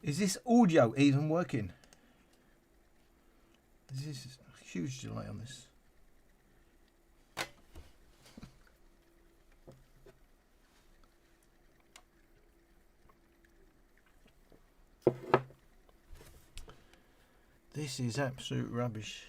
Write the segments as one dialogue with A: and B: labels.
A: Is this audio even working? This is a huge delay on this. This is absolute rubbish.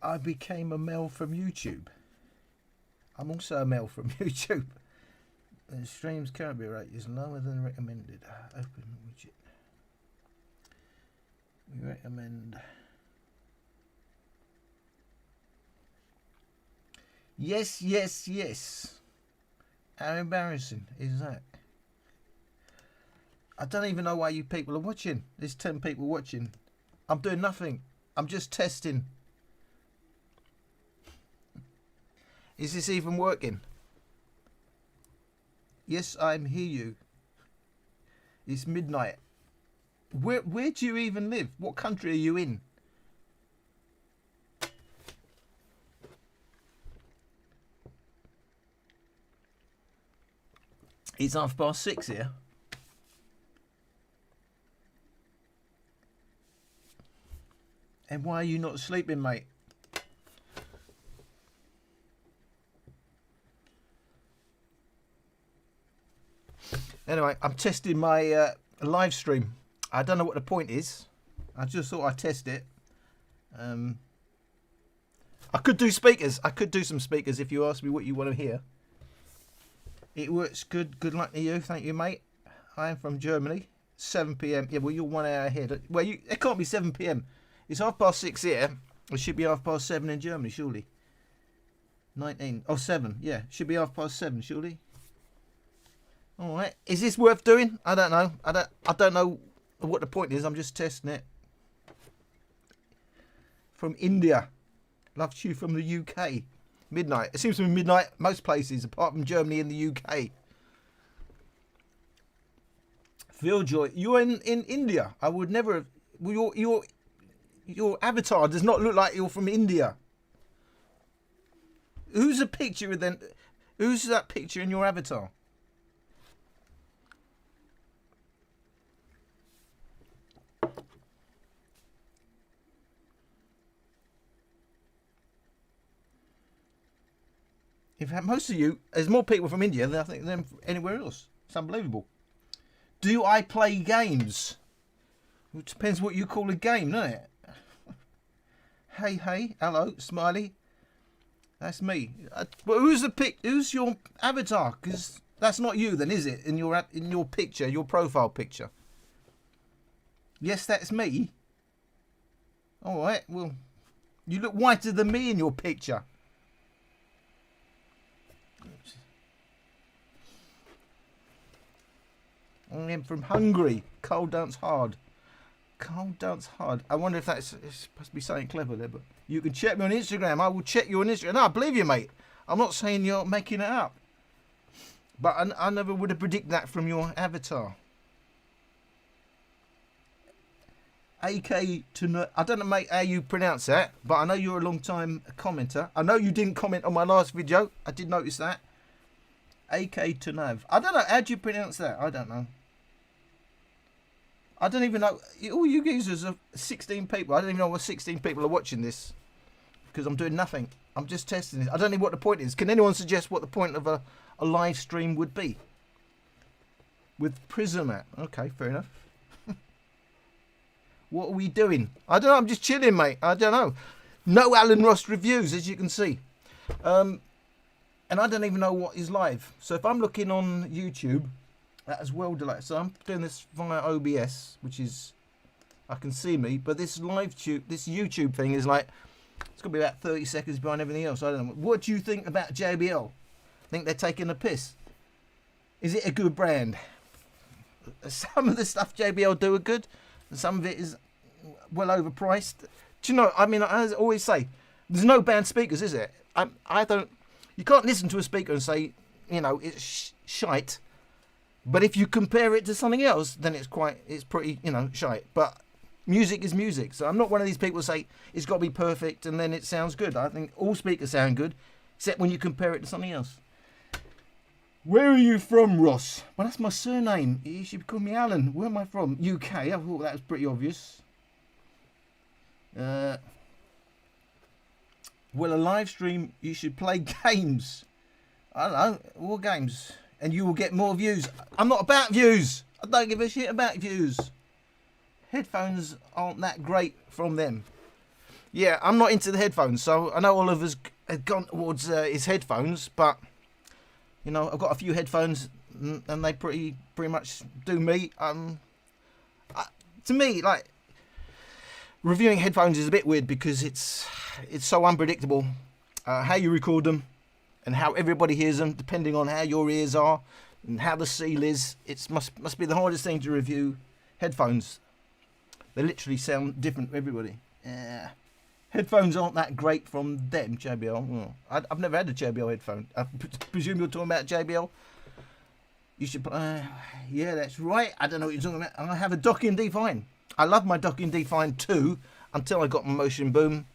A: I became a male from YouTube. I'm also a male from YouTube. The stream's current rate is lower than recommended. Open widget. We recommend. Yes, yes, yes. How embarrassing is that? I don't even know why you people are watching. There's 10 people watching. I'm doing nothing. I'm just testing. Is this even working? Yes, I'm hear you. It's midnight. Where do you even live? What country are you in? It's 6:30 here. And why are you not sleeping, mate? Anyway, I'm testing my live stream. I don't know what the point is. I just thought I'd test it. I could do speakers. I could do some speakers if you ask me what you want to hear. It works good. Good luck to you. Thank you, mate. I am from Germany. 7 p.m. Yeah, well, you're 1 hour ahead. Well, it can't be 7 p.m. It's 6:30 here. It should be 7:30 in Germany, surely. 19. Oh, 7. Yeah, should be 7:30, surely. All right. Is this worth doing? I don't know. I don't know what the point is. I'm just testing it. From India. Love to you from the UK. Midnight. It seems to be midnight most places apart from Germany and the UK. Phil Joy, you're in India. I would never have. Your avatar does not look like you're from India. Who's the picture then? Who's that picture in your avatar? In fact, most of you, there's more people from India than I think than anywhere else. It's unbelievable. Do I play games? It depends what you call a game, doesn't it? Hey, hello, smiley. That's me. But who's your avatar? Because that's not you, then, is it? In your picture, your profile picture. Yes, that's me. All right. Well, you look whiter than me in your picture. I am from Hungary. Cold dance hard. Cold dance hard. I wonder if it's supposed to be something clever there, but you can check me on Instagram. I will check you on Instagram. No, I believe you, mate. I'm not saying you're making it up. But I never would have predicted that from your avatar. AK to I don't know, mate, how you pronounce that, but I know you're a long time commenter. I know you didn't comment on my last video. I did notice that. AK to Nav. I don't know. How do you pronounce that? I don't know. I don't even know. All you users are 16 people. I don't even know what 16 people are watching this because I'm doing nothing. I'm just testing this. I don't know what the point is. Can anyone suggest what the point of a live stream would be? With Prism at. Okay, fair enough. What are we doing? I don't know. I'm just chilling, mate. I don't know. No Alan Ross reviews, as you can see. And I don't even know what is live. So if I'm looking on YouTube, that is well delayed. So I'm doing this via OBS, which is, I can see me. But this YouTube thing is like, it's going to be about 30 seconds behind everything else. I don't know. What do you think about JBL? Think they're taking a piss? Is it a good brand? Some of the stuff JBL do are good. And some of it is well overpriced. Do you know, I mean, I always say, there's no bad speakers, is it? I don't, you can't listen to a speaker and say, you know, it's shite. But if you compare it to something else, then it's pretty, you know, shite. But music is music. So I'm not one of these people who say it's got to be perfect and then it sounds good. I think all speakers sound good, except when you compare it to something else. Where are you from, Ross? Well, that's my surname. You should call me Alan. Where am I from? UK. I thought that was pretty obvious. Well, a live stream, you should play games. I don't know, what games? And you will get more views. I'm not about views. I don't give a shit about views. Headphones aren't that great from them. Yeah, I'm not into the headphones, so I know Oliver's gone towards his headphones, but you know, I've got a few headphones and they pretty much do me. To me, like, reviewing headphones is a bit weird because it's so unpredictable how you record them and how everybody hears them, depending on how your ears are and how the seal is. It must be the hardest thing to review headphones. They literally sound different for everybody. Yeah. Headphones aren't that great from them, JBL. Oh, I've never had a JBL headphone. I presume you're talking about JBL. You should. Yeah, that's right. I don't know what you're talking about. I have a docking D-Fine. I love my docking D-Fine too, until I got my Motion Boom.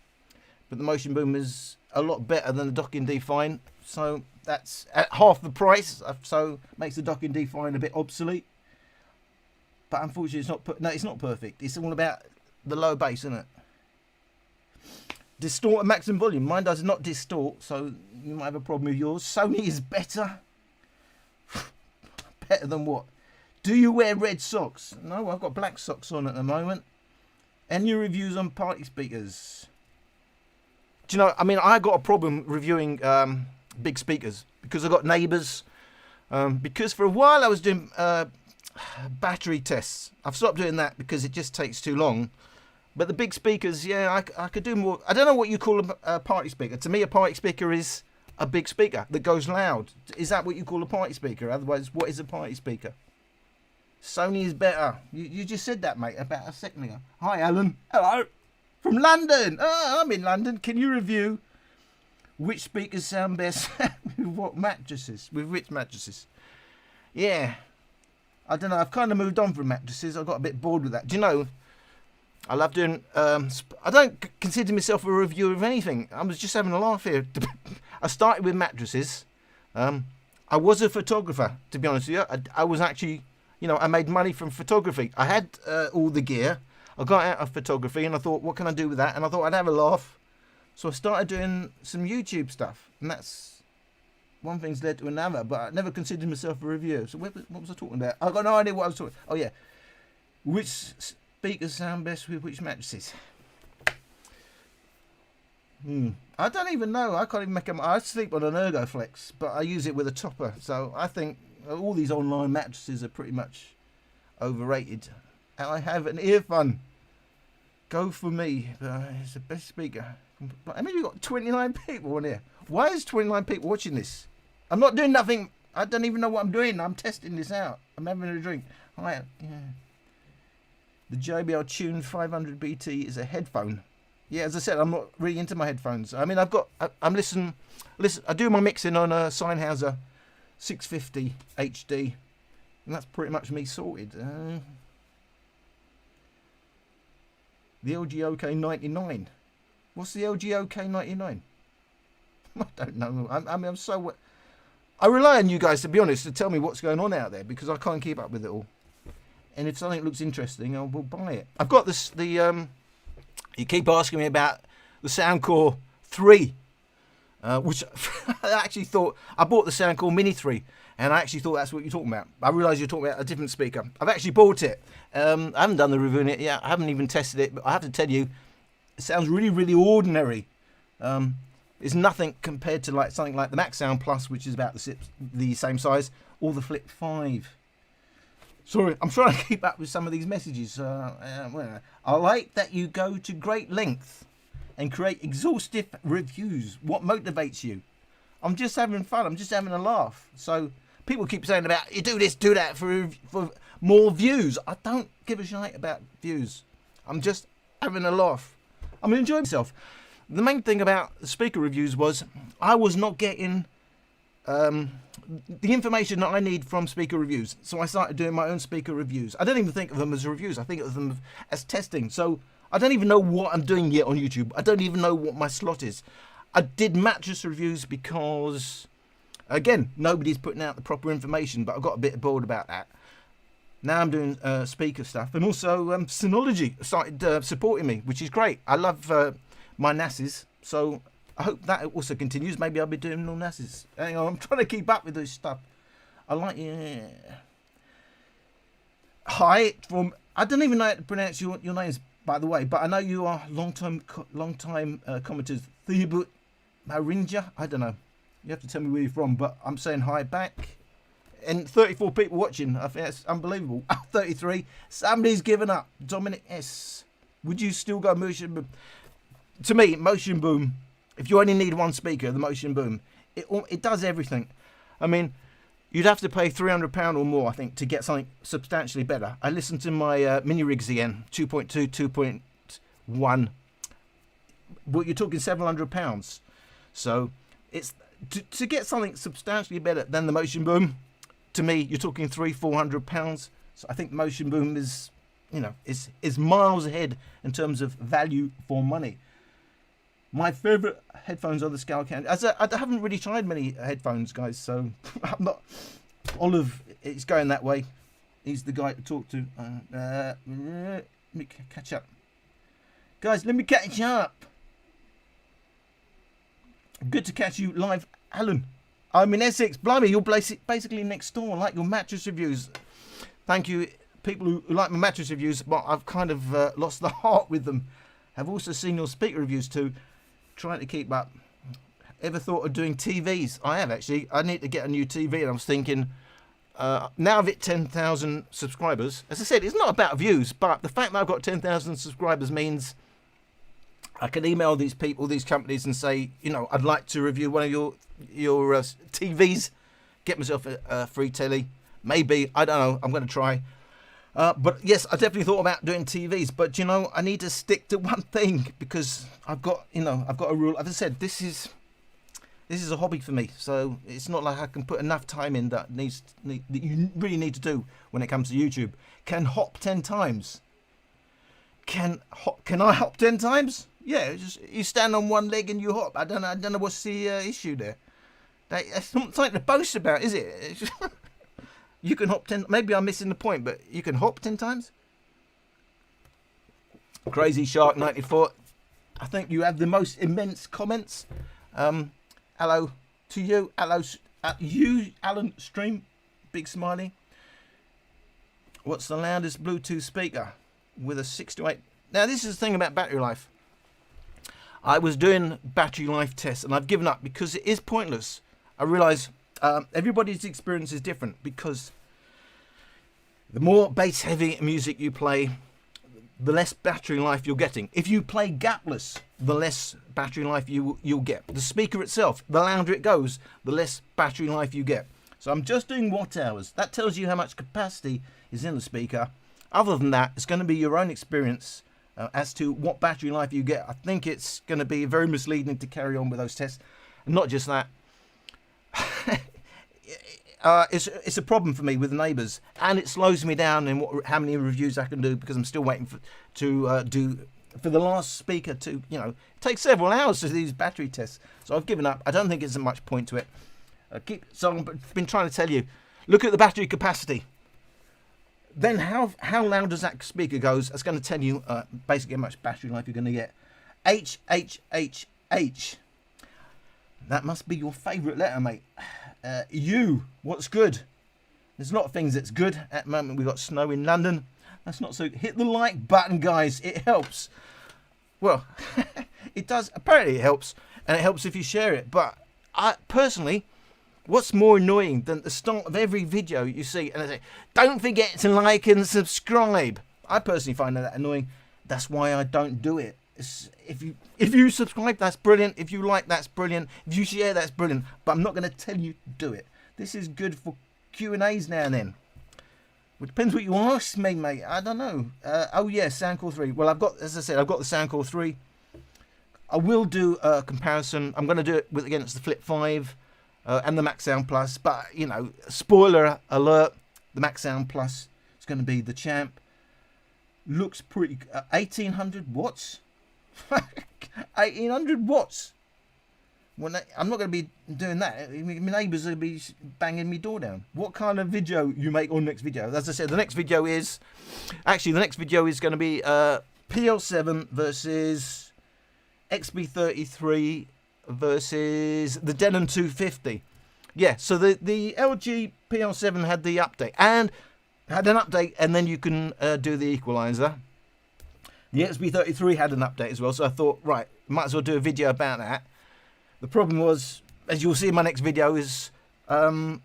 A: But the Motion Boom is a lot better than the docking D-Fine. So that's at half the price. So makes the docking D-Fine a bit obsolete. But unfortunately, it's not perfect. It's all about the low bass, isn't it? Distort and maximum volume. Mine does not distort, so you might have a problem with yours. Sony is better. Better than what? Do you wear red socks? No, I've got black socks on at the moment. Any reviews on party speakers? Do you know, I mean, I got a problem reviewing big speakers because I got neighbours. Because for a while I was doing battery tests. I've stopped doing that because it just takes too long. But the big speakers, yeah, I could do more. I don't know what you call a party speaker. To me, a party speaker is a big speaker that goes loud. Is that what you call a party speaker? Otherwise, what is a party speaker? Sony is better. You just said that, mate, about a second ago. Hi, Alan. Hello. From London. Oh, I'm in London. Can you review which speakers sound best with what mattresses? With which mattresses? Yeah. I don't know. I've kind of moved on from mattresses. I got a bit bored with that. Do you know, I love doing... I don't consider myself a reviewer of anything. I was just having a laugh here. I started with mattresses. I was a photographer, to be honest with you. I was actually... You know, I made money from photography. I had all the gear. I got out of photography and I thought, what can I do with that? And I thought I'd have a laugh. So I started doing some YouTube stuff. And that's... One thing's led to another. But I never considered myself a reviewer. So what was I talking about? I got no idea what I was talking about. Oh, yeah. Which speakers sound best with which mattresses? I don't even know. I can't even make them. I sleep on an Ergoflex, but I use it with a topper. So I think all these online mattresses are pretty much overrated. And I have an earphone. Go for me. It's the best speaker. I mean, you've got 29 people on here. Why is 29 people watching this? I'm not doing nothing. I don't even know what I'm doing. I'm testing this out. I'm having a drink. Yeah. The JBL Tune 500 BT is a headphone. Yeah, as I said, I'm not really into my headphones. I mean, I'm listening. I do my mixing on a Sennheiser 650 HD, and that's pretty much me sorted. The LG OK99. What's the LG OK99? I don't know. I rely on you guys, to be honest, to tell me what's going on out there because I can't keep up with it all. And if something looks interesting, I will buy it. I've got this. You keep asking me about the Soundcore 3. which I actually thought, I bought the sound called Mini 3, and I actually thought that's what you're talking about. I realised you're talking about a different speaker. I've actually bought it. I haven't done the review on it yet. I haven't even tested it, but I have to tell you, it sounds really, really ordinary. It's nothing compared to like something like the Max Sound Plus, which is about the same size, or the Flip 5. Sorry, I'm trying to keep up with some of these messages. I like that you go to great length and create exhaustive reviews. What motivates you? I'm just having fun. I'm just having a laugh. So people keep saying about you do this, do that for more views. I don't give a shit about views. I'm just having a laugh. I'm enjoying myself. The main thing about the speaker reviews was I was not getting the information that I need from speaker reviews. So I started doing my own speaker reviews. I don't even think of them as reviews. I think of them as testing. So I don't even know what I'm doing yet on YouTube. I don't even know what my slot is. I did mattress reviews because, again, nobody's putting out the proper information, but I got a bit bored about that. Now I'm doing speaker stuff, and also Synology started supporting me, which is great. I love my NASs, so I hope that also continues. Maybe I'll be doing more NASs. Hang on, I'm trying to keep up with this stuff. I like, yeah. Hi, from, I don't even know how to pronounce your names, by the way, but I know you are long-time commenters. Thebut Marinja, I don't know. You have to tell me where you're from, but I'm saying hi back. And 34 people watching. I think that's unbelievable. 33. Somebody's given up. Dominic S. Would you still go Motion Boom? To me, Motion Boom, if you only need one speaker, the Motion Boom, it does everything. I mean, you'd have to pay £300 or more, I think, to get something substantially better. I listened to my mini rigs again, 2.2, 2.1. Well, you're talking £700. So it's to get something substantially better than the Motion Boom. To me, you're talking £300-400. So I think Motion Boom is, you know, is miles ahead in terms of value for money. My favourite headphones are the Scale Candy. I haven't really tried many headphones, guys, so I'm not. Olive is going that way. He's the guy to talk to. Let me catch up, guys. Let me catch up. Good to catch you live, Alan. I'm in Essex. Blimey, you're basically next door. I like your mattress reviews. Thank you, people who like my mattress reviews, but I've kind of lost the heart with them. I've also seen your speaker reviews too. Trying to keep up. Ever thought of doing TVs? I have actually. I need to get a new TV, and I was thinking, now I've hit 10,000 subscribers. As I said, it's not about views, but the fact that I've got 10,000 subscribers means I can email these people, these companies, and say, you know, I'd like to review one of your TVs, get myself a free telly. Maybe, I don't know. I'm going to try. But yes, I definitely thought about doing TVs, but you know, I need to stick to one thing because I've got a rule. As I said, this is a hobby for me, so it's not like I can put enough time in that you really need to do when it comes to YouTube. Can hop 10 times? Can I hop 10 times? Yeah, just you stand on one leg and you hop. I don't know what's the issue there. That's not something to boast about, is it? You can hop 10. Maybe I'm missing the point, but you can hop 10 times. Crazy Shark 94. I think you have the most immense comments. Hello to you. Hello, you, Alan Stream. Big smiley. What's the loudest Bluetooth speaker with a 6 to 8? Now, this is the thing about battery life. I was doing battery life tests, and I've given up because it is pointless. I realise everybody's experience is different because the more bass heavy music you play, the less battery life you're getting. If you play gapless, the less battery life you'll get. The speaker itself, the louder it goes, the less battery life you get. So I'm just doing watt hours. That tells you how much capacity is in the speaker. Other than that, it's going to be your own experience as to what battery life you get. I think it's going to be very misleading to carry on with those tests. And not just that. It's a problem for me with neighbours, and it slows me down in how many reviews I can do because I'm still waiting to do for the last speaker to, you know, it takes several hours to do these battery tests. So I've given up. I don't think there's much point to it. So I've been trying to tell you, look at the battery capacity. Then how loud does that speaker goes? That's going to tell you basically how much battery life you're going to get. H. That must be your favourite letter, mate. U, what's good? There's a lot of things that's good. At the moment, we've got snow in London. That's not so... Hit the like button, guys. It helps. Well, it does. Apparently, it helps. And it helps if you share it. But I personally, what's more annoying than the start of every video you see, and they say, don't forget to like and subscribe. I personally find that annoying. That's why I don't do it. If you subscribe, that's brilliant. If you like, that's brilliant. If you share, that's brilliant. But I'm not going to tell you to do it. This is good for Q&As now and then. It depends what you ask me, mate. I don't know. Oh yeah, Soundcore 3. Well, as I said, I've got the Soundcore 3. I will do a comparison. I'm going to do it against the Flip 5 and the Max Sound Plus. But you know, spoiler alert: the Max Sound Plus is going to be the champ. Looks pretty. 1800 watts. 1800 watts. Well, I'm not going to be doing that. My neighbours will be banging me door down. What kind of video you make on next video? As I said, the next video is... Actually, the next video is going to be PL7 versus XB33 versus the Denon 250. Yeah, so the LG PL7 had the update. And had an update, and then you can do the equalizer. The XB33 had an update as well, so I thought, right, might as well do a video about that. The problem was, as you'll see in my next video, is the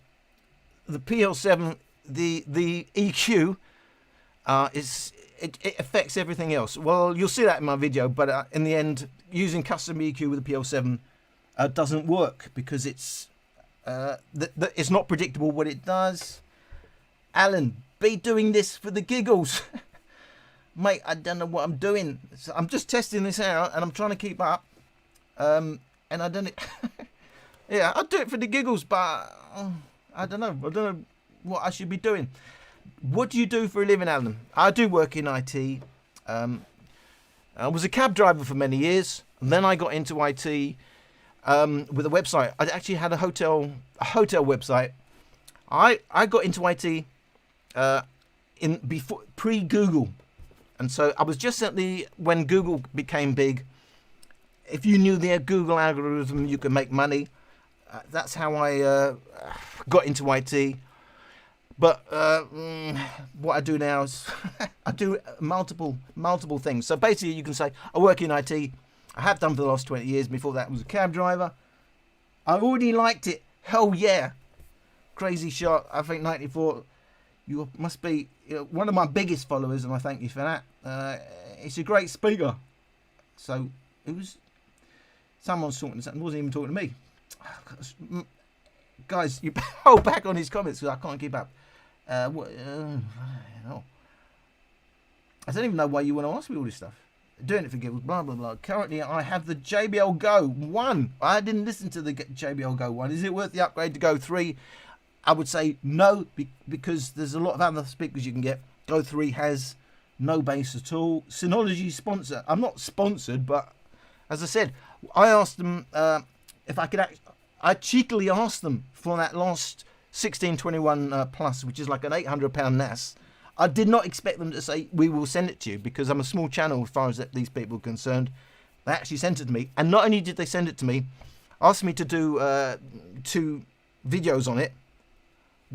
A: PL7, the EQ, it affects everything else. Well, you'll see that in my video, but in the end, using custom EQ with the PL7 doesn't work because it's not predictable what it does. Alan, be doing this for the giggles. Mate, I don't know what I'm doing. So I'm just testing this out and I'm trying to keep up. And I don't... yeah, I'll do it for the giggles, but I don't know. I don't know what I should be doing. What do you do for a living, Alan? I do work in IT. I was a cab driver for many years. And then I got into IT with a website. I actually had a hotel website. I got into IT before pre-Google. And so I was just when Google became big. If you knew their Google algorithm, you could make money. That's how I got into IT. But what I do now is I do multiple things. So basically, you can say I work in IT. I have done for the last 20 years. Before that, I was a cab driver. I already liked it. Hell yeah. Crazy shot. I think 94. You must be one of my biggest followers, and I thank you for that. It's a great speaker. So it was someone sorting this out. Wasn't even talking to me. Guys, you hold back on his comments because I can't keep up. I don't even know why you want to ask me all this stuff. Doing it for giggles, blah blah blah. Currently, I have the JBL Go 1. I didn't listen to the JBL Go 1. Is it worth the upgrade to Go 3? I would say no, because there's a lot of other speakers you can get. Go 3 has no bass at all. Synology sponsor. I'm not sponsored, but as I said, I asked them if I could. I cheekily asked them for that last 1621 Plus, which is like an £800 NAS. I did not expect them to say we will send it to you because I'm a small channel as far as these people are concerned. They actually sent it to me, and not only did they send it to me, asked me to do 2 videos on it.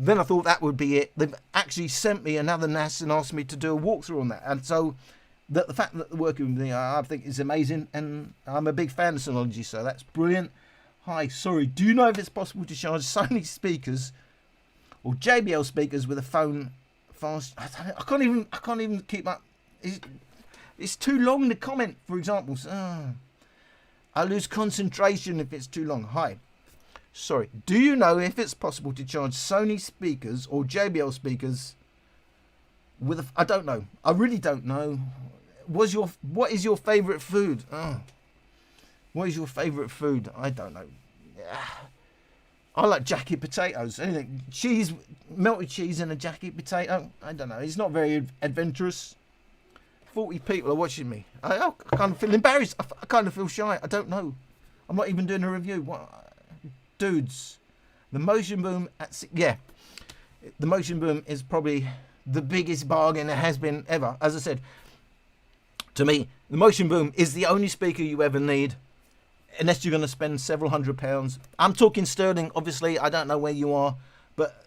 A: Then I thought that would be it. They've actually sent me another NAS and asked me to do a walkthrough on that. And so the fact that they're working with me, I think is amazing. And I'm a big fan of Synology, so that's brilliant. Hi, sorry. Do you know if it's possible to charge Sony speakers or JBL speakers with a phone fast? I can't even keep up. It's too long to comment, for example. I lose concentration if it's too long. Hi. Sorry, do you know if it's possible to charge Sony speakers or JBL speakers with a... I don't know. I really don't know. What is your favourite food? What is your favourite food? I don't know. I like jacket potatoes. Anything. Cheese, melted cheese and a jacket potato. I don't know. It's not very adventurous. 40 people are watching me. I kind of feel embarrassed. I kind of feel shy. I don't know. I'm not even doing a review. What... Dudes, the Motion Boom the Motion Boom is probably the biggest bargain there has been ever. As I said, to me, the Motion Boom is the only speaker you ever need. unless you're going to spend several £100s. I'm talking sterling, obviously. I don't know where you are, but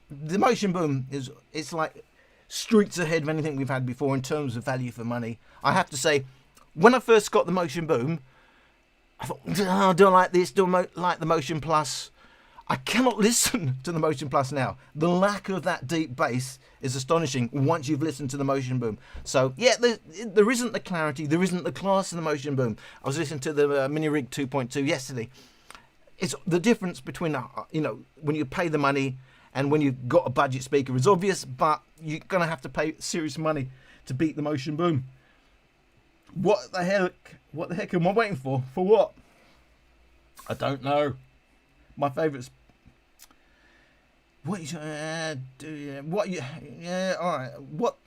A: the Motion Boom it's like streets ahead of anything we've had before in terms of value for money. I have to say, when I first got the Motion Boom, I thought, oh, do I like this? Do I like the Motion Plus? I cannot listen to the Motion Plus now. The lack of that deep bass is astonishing once you've listened to the Motion Boom. So, yeah, there isn't the clarity, there isn't the class in the Motion Boom. I was listening to the Mini Rig 2.2 yesterday. It's the difference between, when you pay the money and when you've got a budget speaker is obvious, but you're going to have to pay serious money to beat the Motion Boom. What the heck am I waiting for? For what? I don't know. My favourite. All right. What?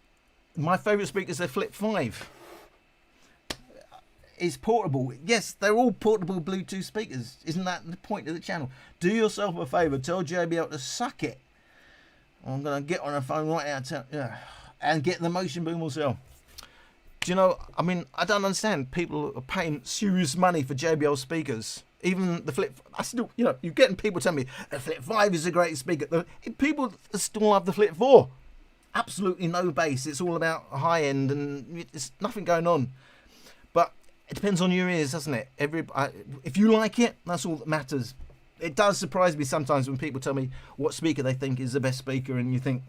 A: My favourite speakers are Flip 5. It's portable. Yes, they're all portable Bluetooth speakers. Isn't that the point of the channel? Do yourself a favour. Tell JBL to suck it. I'm going to get on the phone right now and get the Motion Boom myself. Do you know, I mean, I don't understand. People are paying serious money for JBL speakers. Even the Flip, I still, you're getting people telling me the Flip 5 is a great speaker. People still love the Flip 4. Absolutely no bass. It's all about high end and it's nothing going on. But it depends on your ears, doesn't it? If you like it, that's all that matters. It does surprise me sometimes when people tell me what speaker they think is the best speaker, and you think,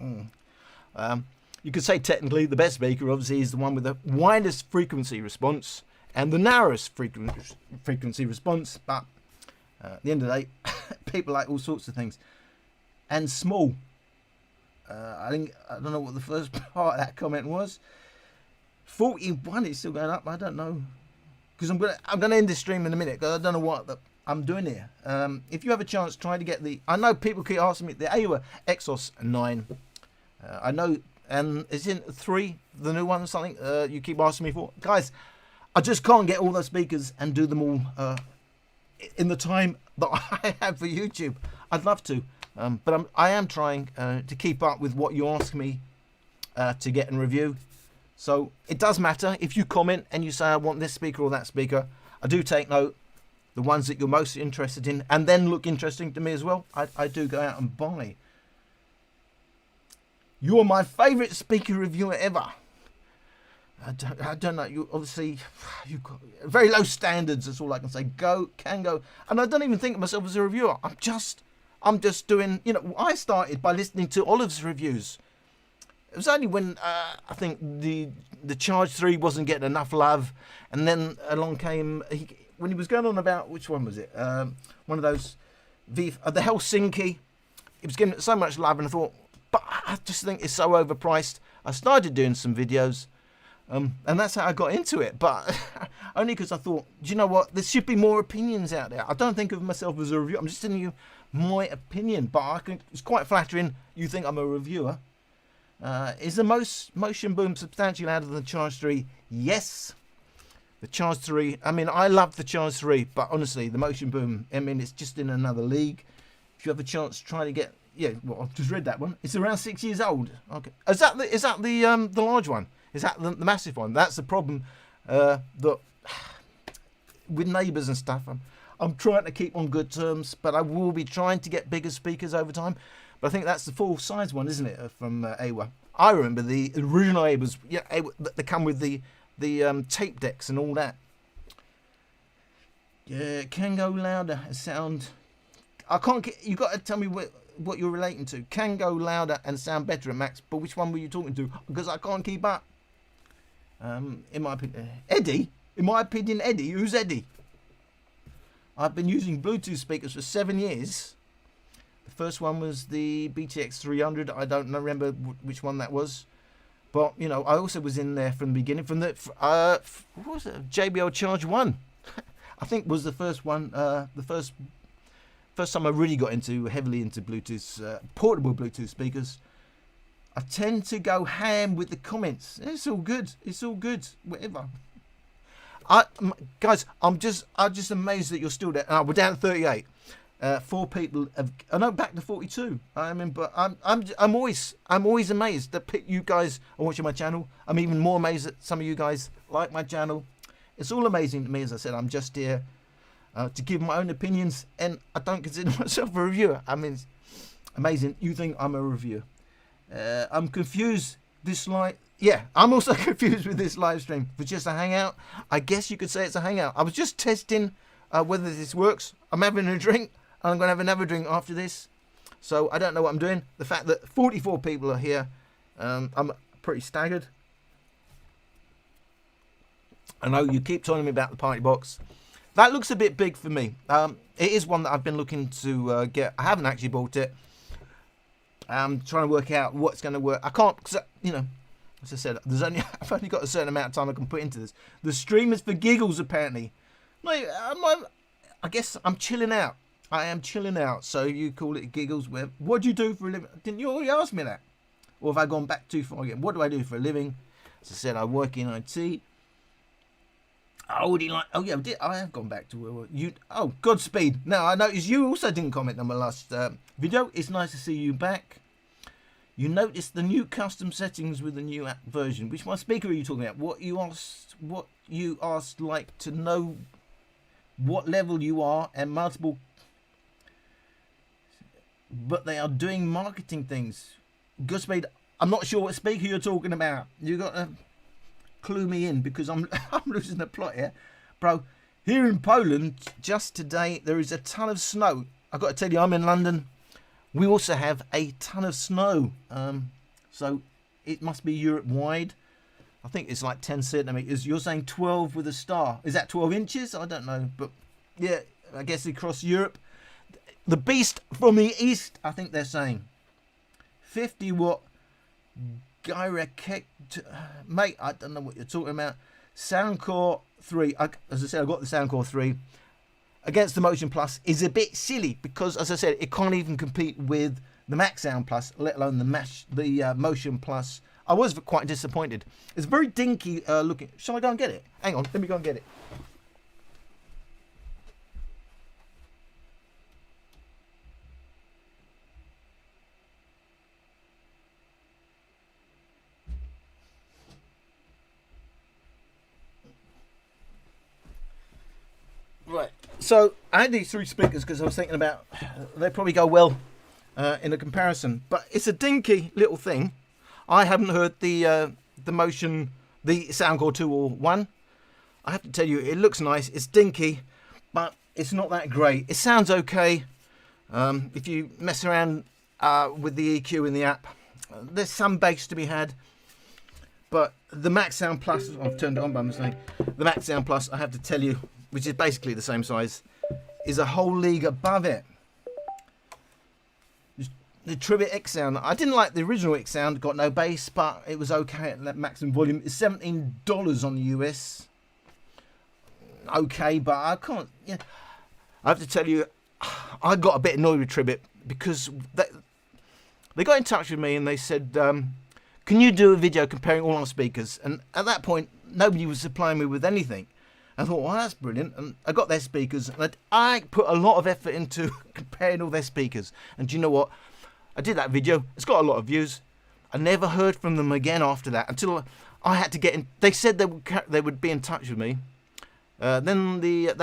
A: you could say technically the best speaker obviously is the one with the widest frequency response and the narrowest frequency response, but at the end of the day, people like all sorts of things. And small. I don't know what the first part of that comment was. 41 is still going up. I don't know, because I'm gonna end this stream in a minute because I don't know what I'm doing here. If you have a chance, try to get I know people keep asking me the AWA Exos 9. I know, and is it 3 the new one or something? You keep asking me for, guys. I just can't get all those speakers and do them all in the time that I have for YouTube. I'd love to, but I am trying to keep up with what you ask me to get and review. So it does matter if you comment and you say I want this speaker or that speaker. I do take note, the ones that you're most interested in, and then look interesting to me as well. I do go out and buy. You're my favourite speaker reviewer ever. I don't know. You obviously, you've got very low standards. That's all I can say. Can go, and I don't even think of myself as a reviewer. I'm just doing. I started by listening to Olive's reviews. It was only when I think the Charge 3 wasn't getting enough love, and then along came when he was going on about, which one was it? One of those the Helsinki. It was getting so much love, and I thought, but I just think it's so overpriced. I started doing some videos. And that's how I got into it, but only because I thought, do you know what, there should be more opinions out there. I don't think of myself as a reviewer. I'm just telling you my opinion, but it's quite flattering you think I'm a reviewer. Is the Motion Boom substantially louder than the Charge 3? Yes. The Charge 3, I mean, I love the Charge 3, but honestly, the Motion Boom, I mean, it's just in another league. If you have a chance, try to get, well, I've just read that one. It's around 6 years old. Okay. Is that the large one? Is that the massive one? That's the problem that with neighbours and stuff. I'm trying to keep on good terms, but I will be trying to get bigger speakers over time. But I think that's the full size one, isn't it, from AWA? I remember the original AWAs. Yeah, they come with the tape decks and all that. Yeah, can go louder. Sound. I can't get. You got to tell me what you're relating to. Can go louder and sound better at max. But which one were you talking to? Because I can't keep up. In my opinion, Eddie. In my opinion, Eddie. Who's Eddie? I've been using Bluetooth speakers for 7 years. The first one was the BTX 300. I don't remember which one that was, but I also was in there from the beginning. From the what was it? JBL Charge 1. I think was the first one. The first time I really got heavily into Bluetooth, portable Bluetooth speakers. I tend to go ham with the comments. It's all good. It's all good. Whatever. Guys, I'm just amazed that you're still there. We're down to 38. 4 people have. I know, back to 42. I mean, but I'm always amazed that you guys are watching my channel. I'm even more amazed that some of you guys like my channel. It's all amazing to me. As I said, I'm just here to give my own opinions, and I don't consider myself a reviewer. I mean, it's amazing. You think I'm a reviewer? I'm confused. I'm also confused with this live stream. For just a hangout, I guess you could say it's a hangout. I was just testing whether this works. I'm having a drink, and I'm going to have another drink after this. So I don't know what I'm doing. The fact that 44 people are here, I'm pretty staggered. I know you keep telling me about the party box. That looks a bit big for me. It is one that I've been looking to get. I haven't actually bought it. I'm trying to work out what's going to work. I can't, cause, you know, as I said, I've only got a certain amount of time I can put into this. The stream is for giggles, apparently. I guess I'm chilling out. I am chilling out. So you call it giggles. What do you do for a living? Didn't you already ask me that? Or have I gone back too far again? What do I do for a living? As I said, I work in IT. Oh, I have gone back to where you. Oh, Godspeed. Now I noticed you also didn't comment on my last video. It's nice to see you back. You noticed the new custom settings with the new app version. Which one speaker are you talking about? What you asked, like to know what level you are and multiple. But they are doing marketing things. Godspeed. I'm not sure what speaker you're talking about. You got to clue me in, because I'm losing the plot here, bro. Here in Poland, just today, there is a ton of snow. I've got to tell you, I'm in London. We also have a ton of snow. So it must be Europe wide. I think it's like 10 centimeters. You're saying 12 with a star. Is that 12 inches? I don't know, but yeah, I guess across Europe. The beast from the east, I think they're saying 50 watt Gyrek, mate, I don't know what you're talking about. Soundcore 3, as I said, I got the Soundcore 3 against the Motion Plus is a bit silly, because as I said, it can't even compete with the Max Sound Plus, let alone the Motion Plus. I was quite disappointed. It's very dinky looking. Shall I go and get it? Hang on, let me go and get it. Right, so I had these three speakers because I was thinking about they probably go well in a comparison, but it's a dinky little thing. I haven't heard the Soundcore 2 or 1. I have to tell you, it looks nice. It's dinky, but it's not that great. It sounds okay. If you mess around with the EQ in the app, there's some bass to be had. But the Max Sound Plus, I've turned it on by mistake. The Max Sound Plus, I have to tell you, which is basically the same size, is a whole league above it. The Tribute X sound, I didn't like the original X sound, got no bass, but it was okay at that maximum volume. It's $17 on the US. Okay, but I can't, yeah. I have to tell you, I got a bit annoyed with Tribute because they got in touch with me and they said, can you do a video comparing all our speakers? And at that point, nobody was supplying me with anything. I thought, well, that's brilliant. And I got their speakers, and I put a lot of effort into comparing all their speakers. And do you know what? I did that video. It's got a lot of views. I never heard from them again after that until I had to get in. They said they would be in touch with me. Then the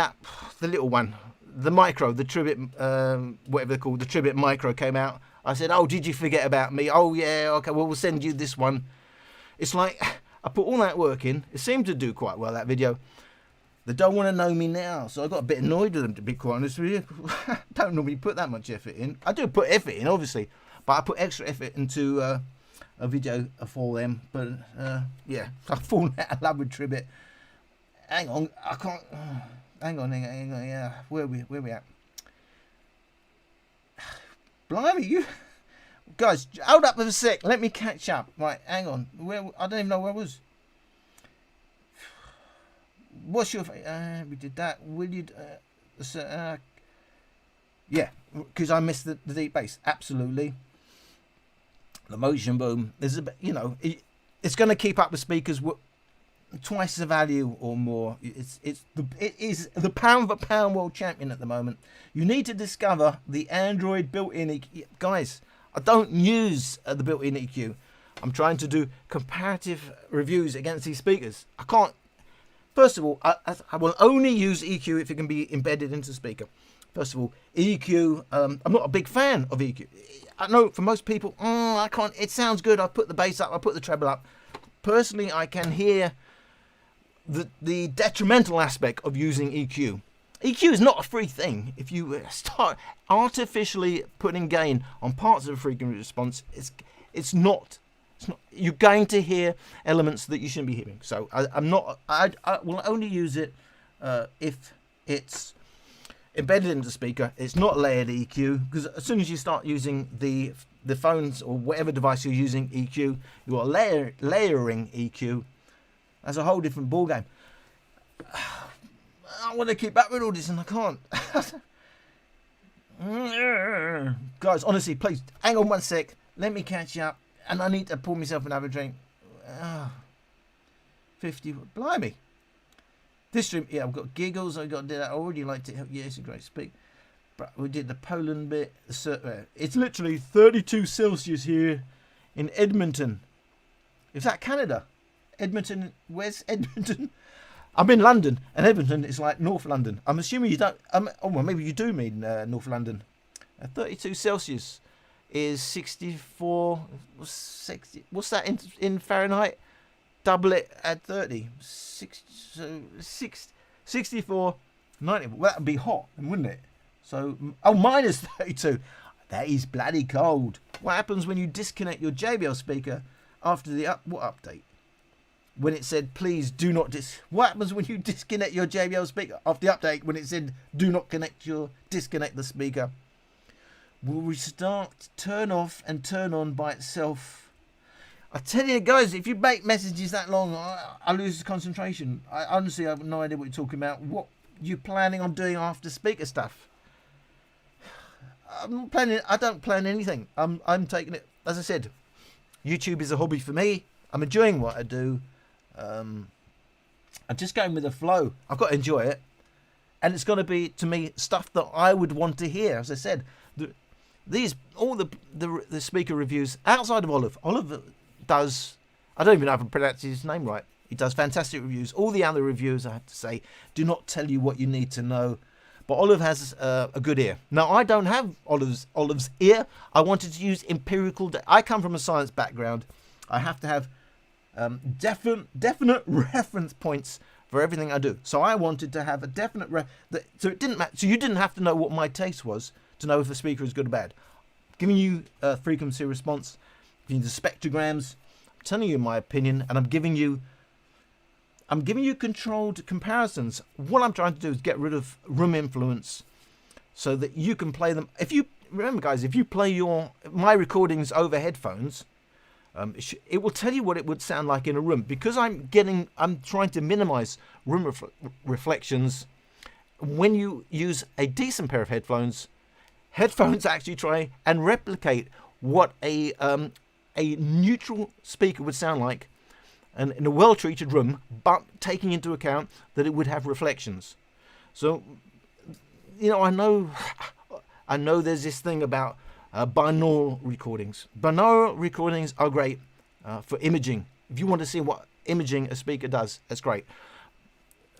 A: little one, the micro, the Tribute, whatever they're called, the Tribute Micro came out. I said, oh, did you forget about me? Oh, yeah, okay, well, we'll send you this one. It's like, I put all that work in. It seemed to do quite well, that video. They don't want to know me now, so I got a bit annoyed with them, to be quite honest with you. Don't normally put that much effort in. I do put effort in, obviously, but I put extra effort into a video for them. But yeah, I've fallen out of love with Tribute. Hang on, I can't. Hang on. Yeah, where we at? Blimey, you guys, hold up for a sec. Let me catch up. Right, hang on. I don't even know where I was. What's your we did that. Will you yeah, because I missed the deep bass. Absolutely. The motion boom, there's a, you know, it's going to keep up with speakers twice the value or more. It is the pound for pound world champion at the moment. You need to discover the Android built-in EQ. Guys, I don't use the built-in EQ. I'm trying to do comparative reviews against these speakers. I can't. First of all, I will only use EQ if it can be embedded into the speaker. First of all, EQ, I'm not a big fan of EQ. I know for most people, I can't, it sounds good. I put the bass up, I put the treble up. Personally, I can hear the detrimental aspect of using EQ. EQ is not a free thing. If you start artificially putting gain on parts of a frequency response, it's not. You're going to hear elements that you shouldn't be hearing. So I will only use it if it's embedded into the speaker. It's not layered EQ, because as soon as you start using the phones or whatever device you're using EQ, you are layering EQ. That's a whole different ball game. I want to keep up with all this and I can't. Guys, honestly, please hang on one sec. Let me catch up, and I need to pour myself another drink. 50, blimey. This stream, yeah, I've got giggles. I've got to do that. I already liked it. Yeah, it's a great speak. But we did the Poland bit. It's literally 32 Celsius here in Edmonton. Is that Canada? Edmonton, where's Edmonton? I'm in London, and Edmonton is like North London. I'm assuming you don't. Oh, well, maybe you do mean North London. 32 Celsius is 64. 60. What's that in Fahrenheit? Double it at 30. 64. 90. Well, that would be hot, wouldn't it? So, minus 32. That is bloody cold. What happens when you disconnect your JBL speaker after the what update? When it said, please do not what happens when you disconnect your JBL speaker after the update? When it said, do not disconnect the speaker, will restart, turn off and turn on by itself. I tell you guys, if you make messages that long, I lose concentration. I honestly have no idea what you're talking about. What you planning on doing after speaker stuff? I'm not planning. I don't plan anything. I'm taking it, as I said, YouTube is a hobby for me. I'm enjoying what I do. I'm just going with the flow. I've got to enjoy it, and it's going to be, to me, stuff that I would want to hear. As I said, all the speaker reviews outside of Olive does, I don't even know if I pronounced his name right. He does fantastic reviews. All the other reviews, I have to say, do not tell you what you need to know. But Olive has a good ear. Now, I don't have Olive's ear. I wanted to use empirical. I come from a science background. I have to have definite reference points for everything I do. So I wanted to have a definite so it didn't matter. So you didn't have to know what my taste was to know if a speaker is good or bad. Giving you a frequency response, giving you the spectrograms, I'm telling you my opinion, and I'm giving you controlled comparisons. What I'm trying to do is get rid of room influence so that you can play them. If you remember, guys, if you play my recordings over headphones, it will tell you what it would sound like in a room, because I'm trying to minimize room reflections. When you use a decent pair of headphones actually try and replicate what a neutral speaker would sound like, and in a well-treated room, but taking into account that it would have reflections. So, I know there's this thing about binaural recordings. Binaural recordings are great for imaging. If you want to see what imaging a speaker does, that's great.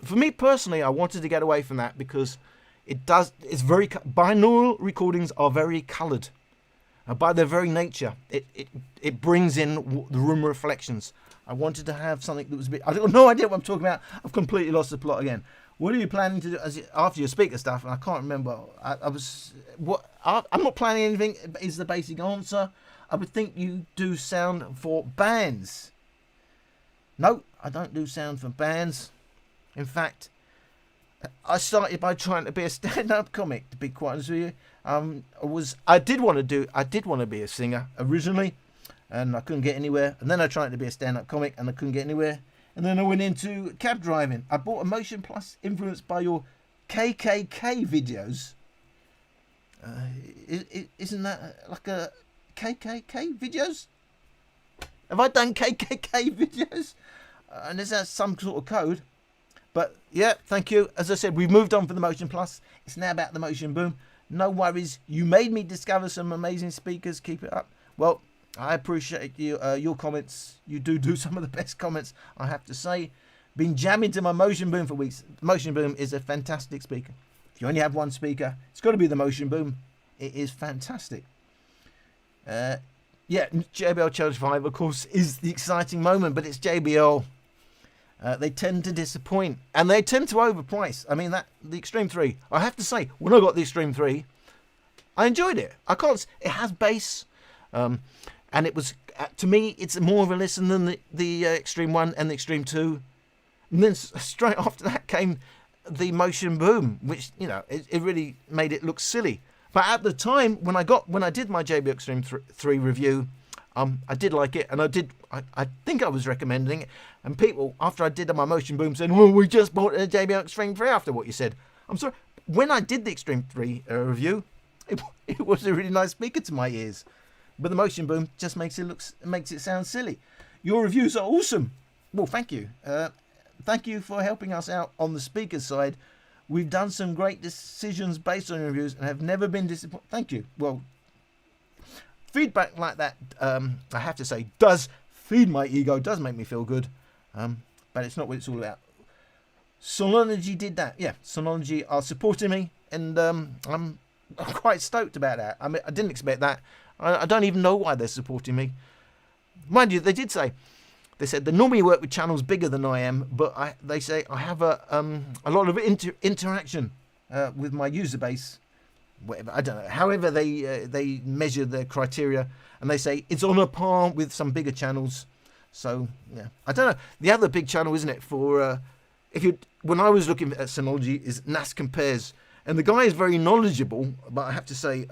A: For me personally, I wanted to get away from that because binaural recordings are very coloured. By their very nature, it brings in the room reflections. I wanted to have something that was a bit. I got no idea what I'm talking about. I've completely lost the plot again. What are you planning to do after your speaker stuff? And I can't remember. I'm not planning anything. Is the basic answer? I would think you do sound for bands. No, I don't do sound for bands. In fact, I started by trying to be a stand-up comic. To be quite honest with you, I did want to be a singer originally, and I couldn't get anywhere. And then I tried to be a stand-up comic, and I couldn't get anywhere. And then I went into cab driving. I bought a Motion Plus influenced by your KKK videos. Isn't that like a KKK videos? Have I done KKK videos? And is that some sort of code? But yeah, thank you. As I said, we've moved on from the Motion Plus. It's now about the Motion Boom. No worries. You made me discover some amazing speakers. Keep it up. Well, I appreciate your comments. You do some of the best comments, I have to say. Been jamming to my Motion Boom for weeks. Motion Boom is a fantastic speaker. If you only have one speaker, it's got to be the Motion Boom. It is fantastic. Yeah, JBL Challenge 5, of course, is the exciting moment, but it's JBL. They tend to disappoint, and they tend to overprice. I mean, the Extreme 3, I have to say, when I got the Extreme 3, I enjoyed it. It has bass, and it was, to me, it's more of a listen than the Extreme 1 and the Extreme 2. And then straight after that came the Motion Boom, which, you know, it really made it look silly. But at the time, when I did my JBL Extreme 3 review, I did like it, and I think I was recommending it. And people, after I did my Motion Boom, said, well, we just bought a JBL Extreme 3 after what you said. I'm sorry. When I did the Extreme 3 review, it was a really nice speaker to my ears. But the Motion Boom just makes it sound silly. Your reviews are awesome. Well, thank you. Thank you for helping us out on the speaker side. We've done some great decisions based on your reviews and have never been disappointed. Thank you. Well, feedback like that, I have to say, does feed my ego, does make me feel good. But it's not what it's all about. Sonology did that. Yeah, Sonology are supporting me, and I'm quite stoked about that. I mean, I didn't expect that. I don't even know why they're supporting me. Mind you, they said they normally work with channels bigger than I am, but they say I have a lot of interaction with my user base. Whatever, I don't know. However, they measure their criteria, and they say it's on a par with some bigger channels. So yeah, I don't know. The other big channel, isn't it? For when I was looking at Synology, is NAS Compares, and the guy is very knowledgeable, but I have to say,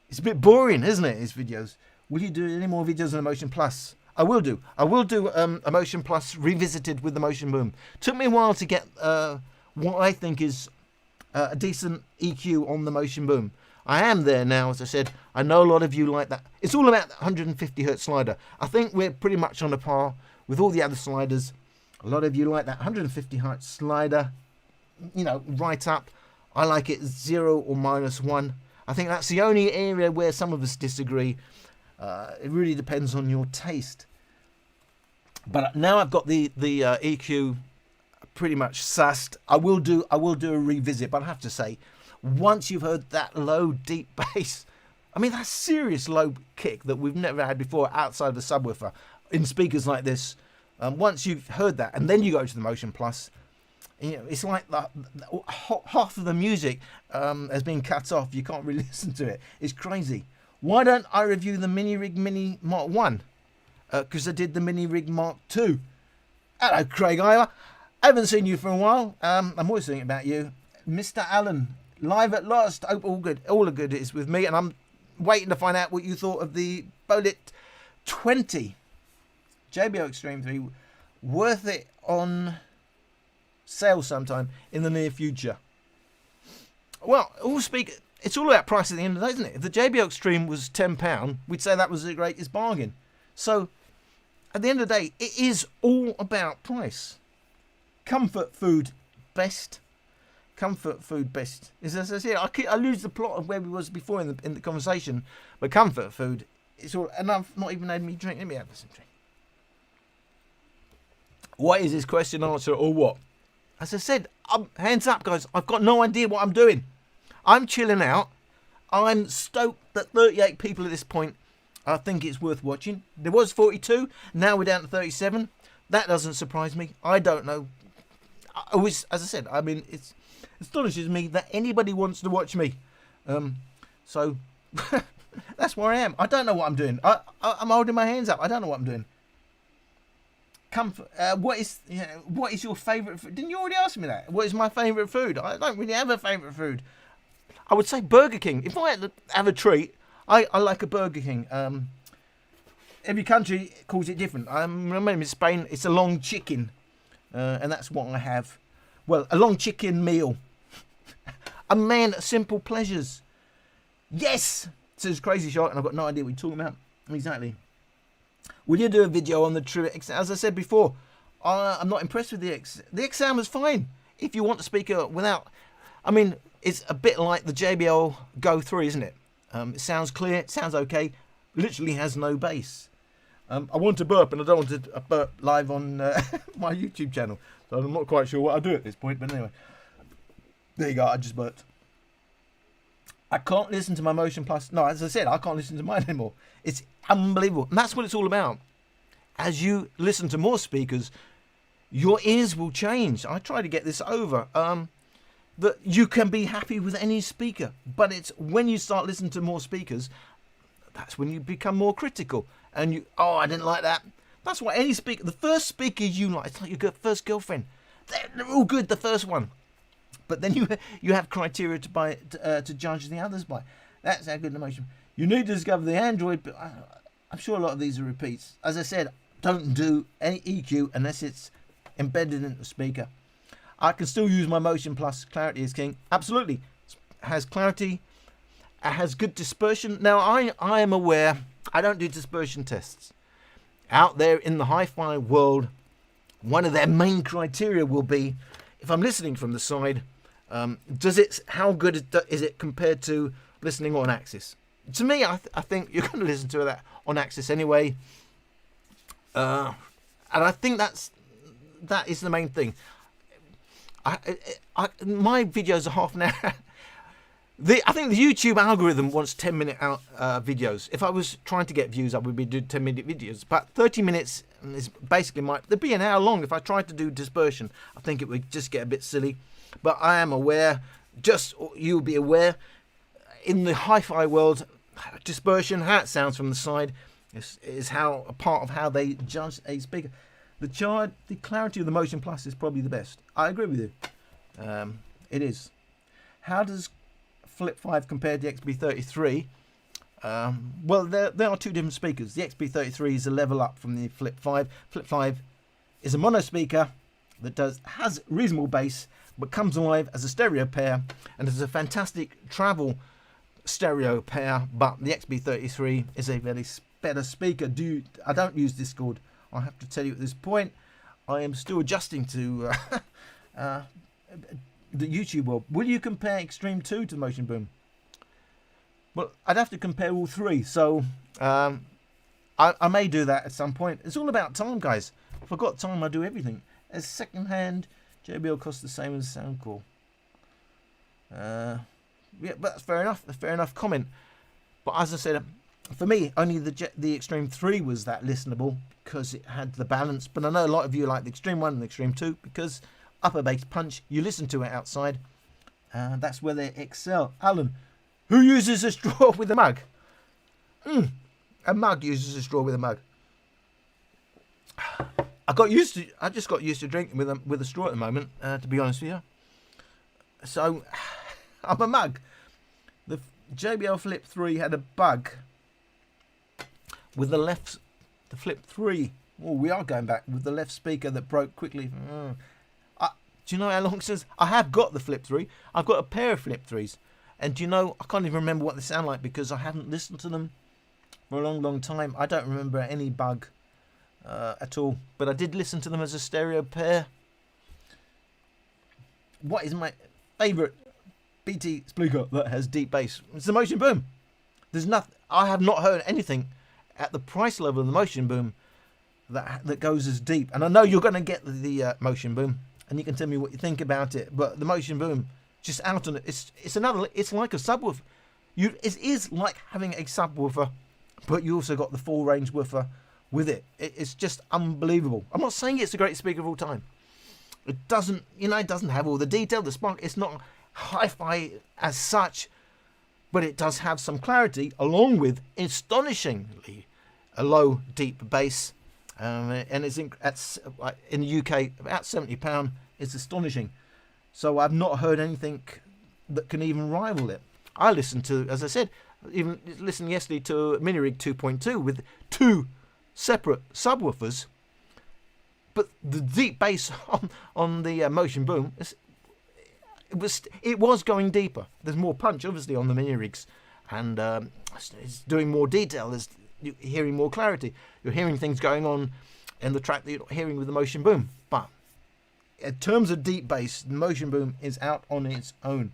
A: it's a bit boring, isn't it? His videos. Will you do any more videos on Motion Plus? I will do. I will do a Motion Plus revisited with the Motion Boom. Took me a while to get what I think is a decent EQ on the Motion Boom. I am there now, as I said. I know a lot of you like that. It's all about that 150 Hz slider. I think we're pretty much on a par with all the other sliders. A lot of you like that 150 Hz slider, you know, right up. I like it 0 or -1. I think that's the only area where some of us disagree. It really depends on your taste. But now I've got the EQ pretty much sussed. I will do a revisit, but I have to say, once you've heard that low deep bass, I mean that's serious low kick that we've never had before outside the subwoofer in speakers like this. Once you've heard that, and then you go to the Motion Plus, you know, it's like half of the music has been cut off. You can't really listen to it. It's crazy. Why don't I review the Mini Rig Mini Mark 1? Because I did the Mini Rig Mark 2. Hello, Craig Iowa. I haven't seen you for a while. I'm always thinking about you. Mr. Allen, live at last. Hope all good. All the good is with me. And I'm waiting to find out what you thought of the Bullet 20. JBL Extreme 3. Worth it on sale sometime in the near future. Well, it's all about price at the end of the day, isn't it? If the JBL Extreme was £10, we'd say that was the greatest bargain. So, at the end of the day, it is all about price. Comfort food best. Comfort food best. As I said, I lose the plot of where we was before in the conversation. But comfort food, it's all, and I've not even had me drink. Let me have some drink. What is this question answer or what? As I said, hands up, guys. I've got no idea what I'm doing. I'm chilling out. I'm stoked that 38 people at this point I think it's worth watching. There was 42. Now we're down to 37. That doesn't surprise me. I don't know. As I said, I mean, it astonishes me that anybody wants to watch me. So that's where I am. I don't know what I'm doing. I'm holding my hands up. I don't know what I'm doing. Comfort. What is your favourite food? Didn't you already ask me that? What is my favourite food? I don't really have a favourite food. I would say Burger King. If I had to have a treat, I like a Burger King. Every country calls it different. I remember in Spain, it's a long chicken. And that's what I have. Well, a long chicken meal. A man of simple pleasures. Yes! Says Crazy Shark, and I've got no idea what you're talking about. Exactly. Will you do a video on the True X? As I said before, I'm not impressed with the X. The X sound was fine. If you want a speaker without... I mean, it's a bit like the JBL Go 3, isn't it? It sounds clear, it sounds okay. Literally has no bass. I want to burp, and I don't want to burp live on my YouTube channel. So I'm not quite sure what I do at this point. But anyway, there you go. I just burped. I can't listen to my Motion Plus. No, as I said, I can't listen to mine anymore. It's unbelievable. And that's what it's all about. As you listen to more speakers, your ears will change. I try to get this over. That you can be happy with any speaker. But it's when you start listening to more speakers, that's when you become more critical. And you, oh, I didn't like that. That's why any speaker, the first speaker you like, it's like your first girlfriend. They're all good, the first one. But then you have criteria to judge the others by. That's how good the Motion. You need to discover the Android, but I'm sure a lot of these are repeats. As I said, don't do any EQ unless it's embedded in the speaker. I can still use my Motion Plus. Clarity is king. Absolutely. It has clarity. It has good dispersion. Now, I am aware I don't do dispersion tests. Out there in the hi-fi world, one of their main criteria will be, if I'm listening from the side, how good is it compared to listening on axis? To me, I think you're going to listen to that on axis anyway. And I think that is the main thing. My videos are half an hour. I think the YouTube algorithm wants 10-minute videos. If I was trying to get views, I would be doing 10-minute videos. But 30 minutes is basically they'd be an hour long. If I tried to do dispersion, I think it would just get a bit silly. But I am aware, just you'll be aware, in the hi-fi world, dispersion, how it sounds from the side, is how a part of how they judge a speaker. The clarity of the Motion Plus is probably the best. I agree with you. It is. How does Flip 5 compared to the XB33? Well, there are two different speakers. The XB33 is a level up from the Flip 5. Flip 5 is a mono speaker that has reasonable bass, but comes alive as a stereo pair, and is a fantastic travel stereo pair. But the XB33 is a very better speaker. I don't use Discord. I have to tell you at this point, I am still adjusting to the YouTube world. Will you compare Extreme 2 to Motion Boom? Well, I'd have to compare all three. So I may do that at some point. It's all about time, guys. If I've got time, I do everything. As second-hand, JBL costs the same as Soundcore. Yeah, but that's fair enough. A fair enough comment. But as I said, for me, only the Extreme 3 was that listenable because it had the balance. But I know a lot of you like the Extreme 1 and the Extreme 2 because upper bass punch, you listen to it outside. That's where they excel. Alan, who uses a straw with a mug? A mug uses a straw with a mug. I just got used to drinking with a straw at the moment, to be honest with you. So, I'm a mug. The JBL Flip 3 had a bug with the Flip 3. Oh, we are going back with the left speaker that broke quickly. Do you know how long since I have got the Flip 3? I've got a pair of Flip 3s. And do you know, I can't even remember what they sound like because I haven't listened to them for a long, long time. I don't remember any bug at all. But I did listen to them as a stereo pair. What is my favourite BT speaker that has deep bass? It's the Motion Boom. There's nothing. I have not heard anything at the price level of the Motion Boom that goes as deep. And I know you're going to get the Motion Boom, and you can tell me what you think about it. But the Motion Boom, just out on it, it's like a subwoofer. It is like having a subwoofer, but you also got the full range woofer with it. It's just unbelievable. I'm not saying it's the greatest speaker of all time. It doesn't have all the detail, the spark. It's not hi-fi as such, but it does have some clarity along with astonishingly a low, deep bass. And it's in the UK about £70. It's astonishing. So I've not heard anything that can even rival it. I listened to, as I said, even listened yesterday to Mini Rig 2.2 with two separate subwoofers, but the deep bass on the Motion Boom, it was going deeper. There's more punch, obviously, on the Mini Rigs, and it's doing more detail. You're hearing more clarity. You're hearing things going on in the track that you're not hearing with the Motion Boom. But in terms of deep bass, the Motion Boom is out on its own.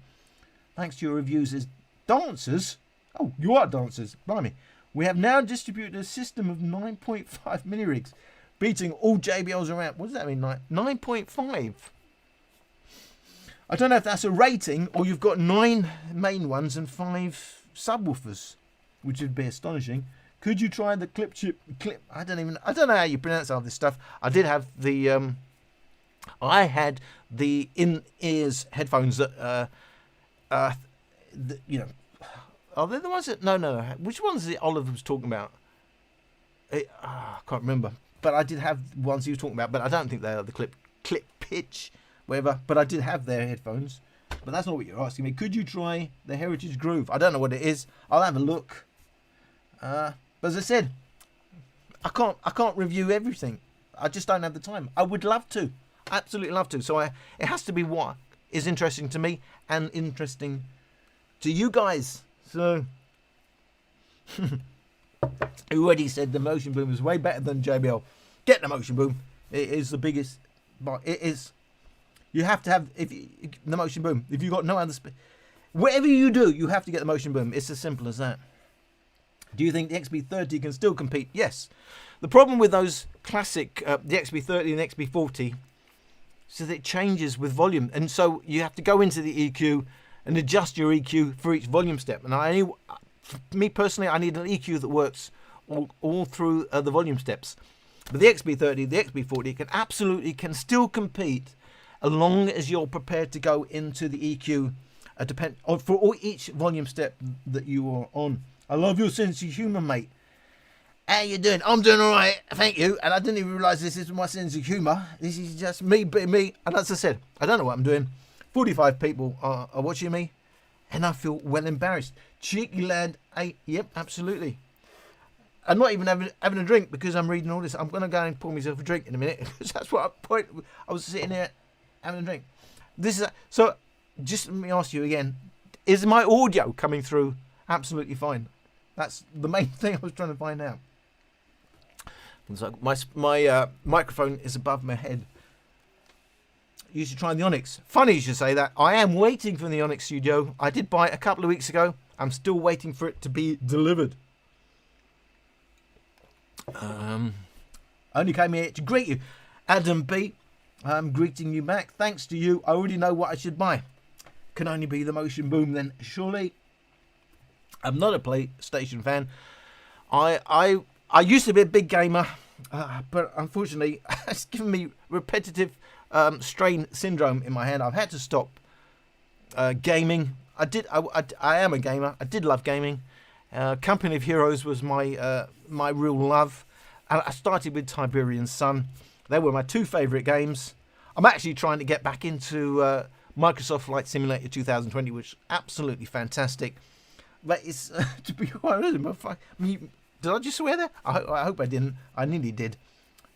A: Thanks to your reviews as dancers. Oh, you are dancers. Blimey. We have now distributed a system of 9.5 mini-rigs, beating all JBLs around. What does that mean? 9.5? I don't know if that's a rating or you've got 9 main ones and 5 subwoofers, which would be astonishing. Could you try the clip? I don't know how you pronounce all this stuff. I did have the I had the in-ears headphones that you know, are they the ones that no. Which ones is it Oliver was talking about? I can't remember. But I did have ones he was talking about, but I don't think they are the clip pitch, whatever. But I did have their headphones. But that's not what you're asking me. Could you try the Heritage Groove? I don't know what it is. I'll have a look. But as I said, I can't review everything. I just don't have the time. I would love to, absolutely love to. So it has to be what is interesting to me and interesting to you guys. So who already said the Motion Boom is way better than JBL? Get the Motion Boom. It is the biggest. But it is. You have to have the Motion Boom. If you've got no other, whatever you do, you have to get the Motion Boom. It's as simple as that. Do you think the XB30 can still compete? Yes. The problem with those classic, the XB30 and XB40, is that it changes with volume, and so you have to go into the EQ and adjust your EQ for each volume step. And me personally, I need an EQ that works all through the volume steps. But the XB30, the XB40 can still compete, as long as you're prepared to go into the EQ for each volume step that you are on. I love your sense of humour, mate. How you doing? I'm doing all right, thank you. And I didn't even realise this is my sense of humour. This is just me being me. And as I said, I don't know what I'm doing. 45 people are watching me, and I feel well embarrassed. Cheeky lad, yep, absolutely. I'm not even having a drink because I'm reading all this. I'm going to go and pour myself a drink in a minute, because that's what I was sitting there having a drink. So just let me ask you again, is my audio coming through absolutely fine? That's the main thing I was trying to find out. So my microphone is above my head. You should try the Onyx. Funny you should say that. I am waiting for the Onyx Studio. I did buy it a couple of weeks ago. I'm still waiting for it to be delivered. Only came here to greet you. Adam B, I'm greeting you back. Thanks to you, I already know what I should buy. Can only be the Motion Boom then, surely. I'm not a PlayStation fan. I used to be a big gamer, but unfortunately, it's given me repetitive strain syndrome in my head. I've had to stop gaming. I am a gamer. I did love gaming. Company of Heroes was my real love. And I started with Tiberian Sun. They were my 2 favourite games. I'm actually trying to get back into Microsoft Flight Simulator 2020, which is absolutely fantastic. But it's, to be quite honest, did I just swear there? I hope I didn't. I nearly did.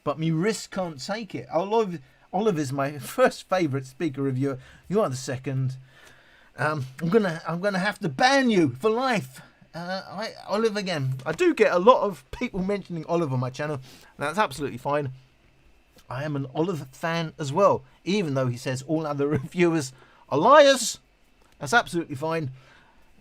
A: But me wrist can't take it. Oliver's my first favourite speaker reviewer. You are the second. I'm gonna have to ban you for life. Oliver again. I do get a lot of people mentioning Oliver on my channel. And that's absolutely fine. I am an Oliver fan as well, even though he says all other reviewers are liars. That's absolutely fine.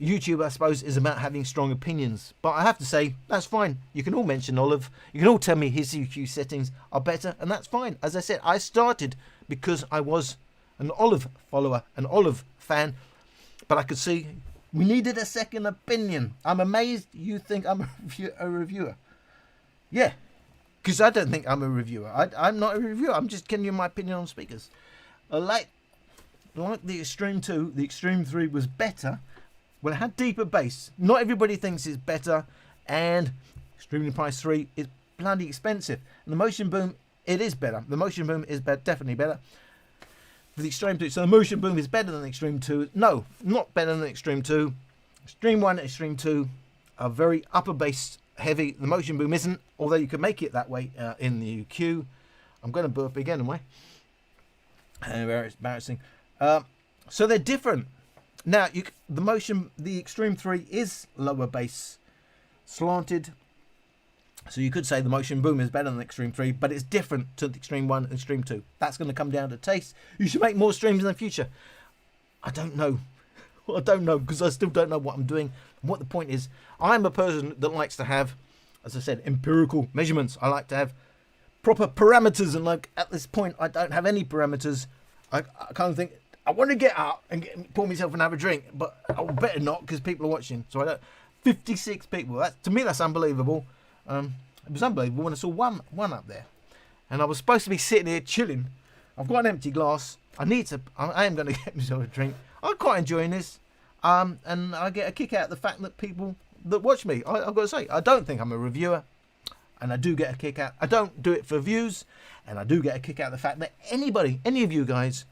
A: YouTube, I suppose, is about having strong opinions. But I have to say, that's fine. You can all mention Olive. You can all tell me his EQ settings are better, and that's fine. As I said, I started because I was an Olive follower, an Olive fan. But I could see we needed a second opinion. I'm amazed you think I'm a reviewer. Yeah, because I don't think I'm a reviewer. I'm not a reviewer. I'm just giving you my opinion on speakers. Like the Extreme 2, the Extreme 3 was better. Well, it had deeper bass. Not everybody thinks it's better, and Extremely Priced 3 is bloody expensive. And the Motion Boom, it is better. The Motion Boom is definitely better. For the Extreme 2, so the Motion Boom is better than the Extreme 2. No, not better than the Extreme 2. Extreme 1 and Extreme 2 are very upper bass heavy. The Motion Boom isn't, although you can make it that way in the EQ. I'm going to burp again, am I? Very embarrassing. So they're different. Now, the Extreme 3 is lower bass slanted. So you could say the Motion Boom is better than the Extreme 3, but it's different to the Extreme 1 and Extreme 2. That's going to come down to taste. You should make more streams in the future. I don't know Well, I don't know, because I still don't know what I'm doing and what the point is. I'm a person that likes to have, as I said, empirical measurements. I like to have proper parameters, and like at this point I don't have any parameters. I kind of think I want to get out and pour myself and have a drink, but I better not because people are watching. So I don't. 56 people. To me, that's unbelievable. It was unbelievable when I saw one up there, and I was supposed to be sitting here chilling. I've got an empty glass. I am going to get myself a drink. I'm quite enjoying this, and I get a kick out of the fact that people that watch me. I've got to say, I don't think I'm a reviewer, and I do get a kick out. I don't do it for views, and I do get a kick out of the fact that any of you guys,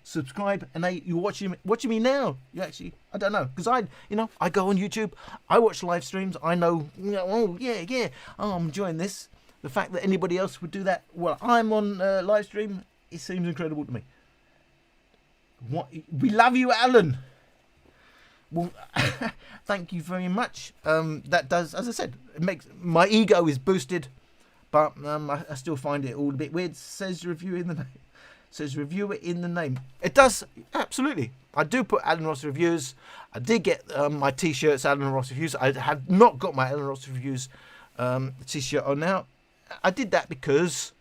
A: subscribe, and you're watching me now. You actually, I don't know, because I go on YouTube, I watch live streams. I know, oh yeah, I'm enjoying this. The fact that anybody else would do that, well, I'm on live stream, it seems incredible to me. What, we love you, Alan. Well, thank you very much. That does, as I said, it makes my ego is boosted, but I still find it all a bit weird. Says review in the name. Says reviewer in the name. It does, absolutely. I do put Alan Ross reviews. I did get my t-shirts, Alan Ross reviews. I have not got my Alan Ross reviews t-shirt on now. I did that because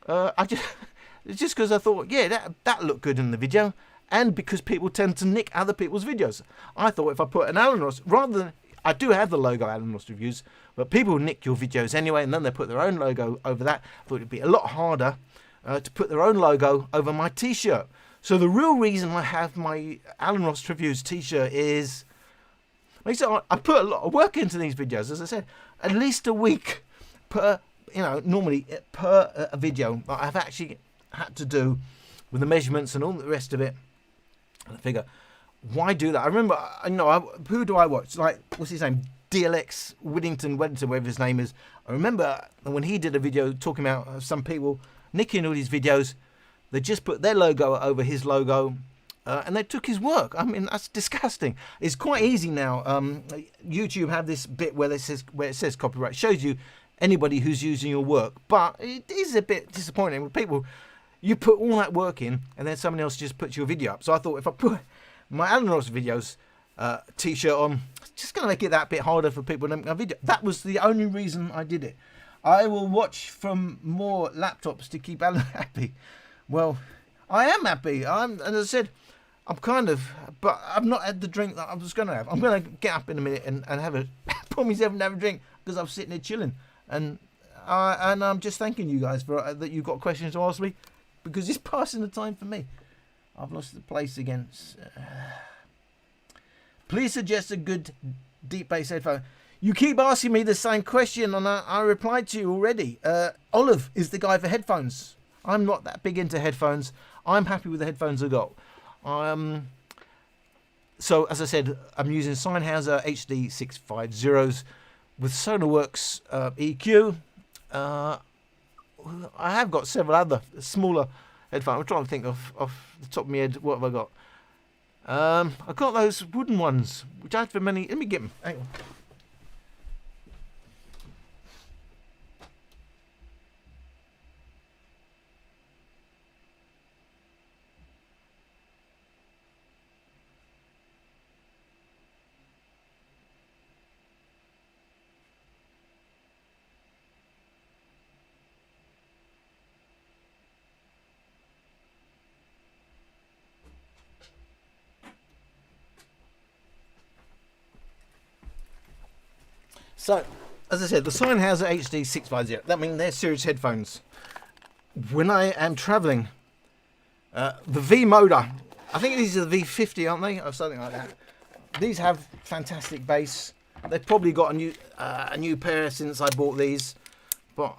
A: it's just because I thought, yeah, that looked good in the video, and because people tend to nick other people's videos. I thought if I put an Alan Ross, rather than, I do have the logo Alan Ross reviews, but people nick your videos anyway, and then they put their own logo over that. I thought it'd be a lot harder to put their own logo over my t-shirt. So the real reason I have my Alan Ross reviews t-shirt is, I put a lot of work into these videos. As I said, at least a week per, normally per a video that I've actually had to do with the measurements and all the rest of it. And I figure, why do that? I remember, who do I watch? Like, what's his name? DLX Whittington, whatever his name is. I remember when he did a video talking about some people nicking all these videos. They just put their logo over his logo, and they took his work. I mean, that's disgusting. It's quite easy now. YouTube have this bit where it says copyright. It shows you anybody who's using your work, but it is a bit disappointing with people. You put all that work in, and then someone else just puts your video up. So I thought if I put my Alan Ross videos t-shirt on, it's just going to make it that bit harder for people to make a video. That was the only reason I did it. I will watch from more laptops to keep Alan happy. Well, I am happy. As I said, but I've not had the drink that I was going to have. I'm going to get up in a minute and have pour myself and have a drink because I'm sitting here chilling. And I'm just thanking you guys for that you've got questions to ask me, because it's passing the time for me. I've lost the place again. Please suggest a good deep bass headphone. You keep asking me the same question, and I replied to you already. Olive is the guy for headphones. I'm not that big into headphones. I'm happy with the headphones I got. So, as I said, I'm using Sennheiser HD 650s with SonarWorks EQ. I have got several other smaller headphones. I'm trying to think off the top of my head. What have I got? I've got those wooden ones, which I had for many. Let me get them. Hang on. So, as I said, the Sennheiser HD 650, that means they're serious headphones. When I am travelling, the V motor, I think these are the V50, aren't they? Or something like that. These have fantastic bass. They've probably got a new pair since I bought these. But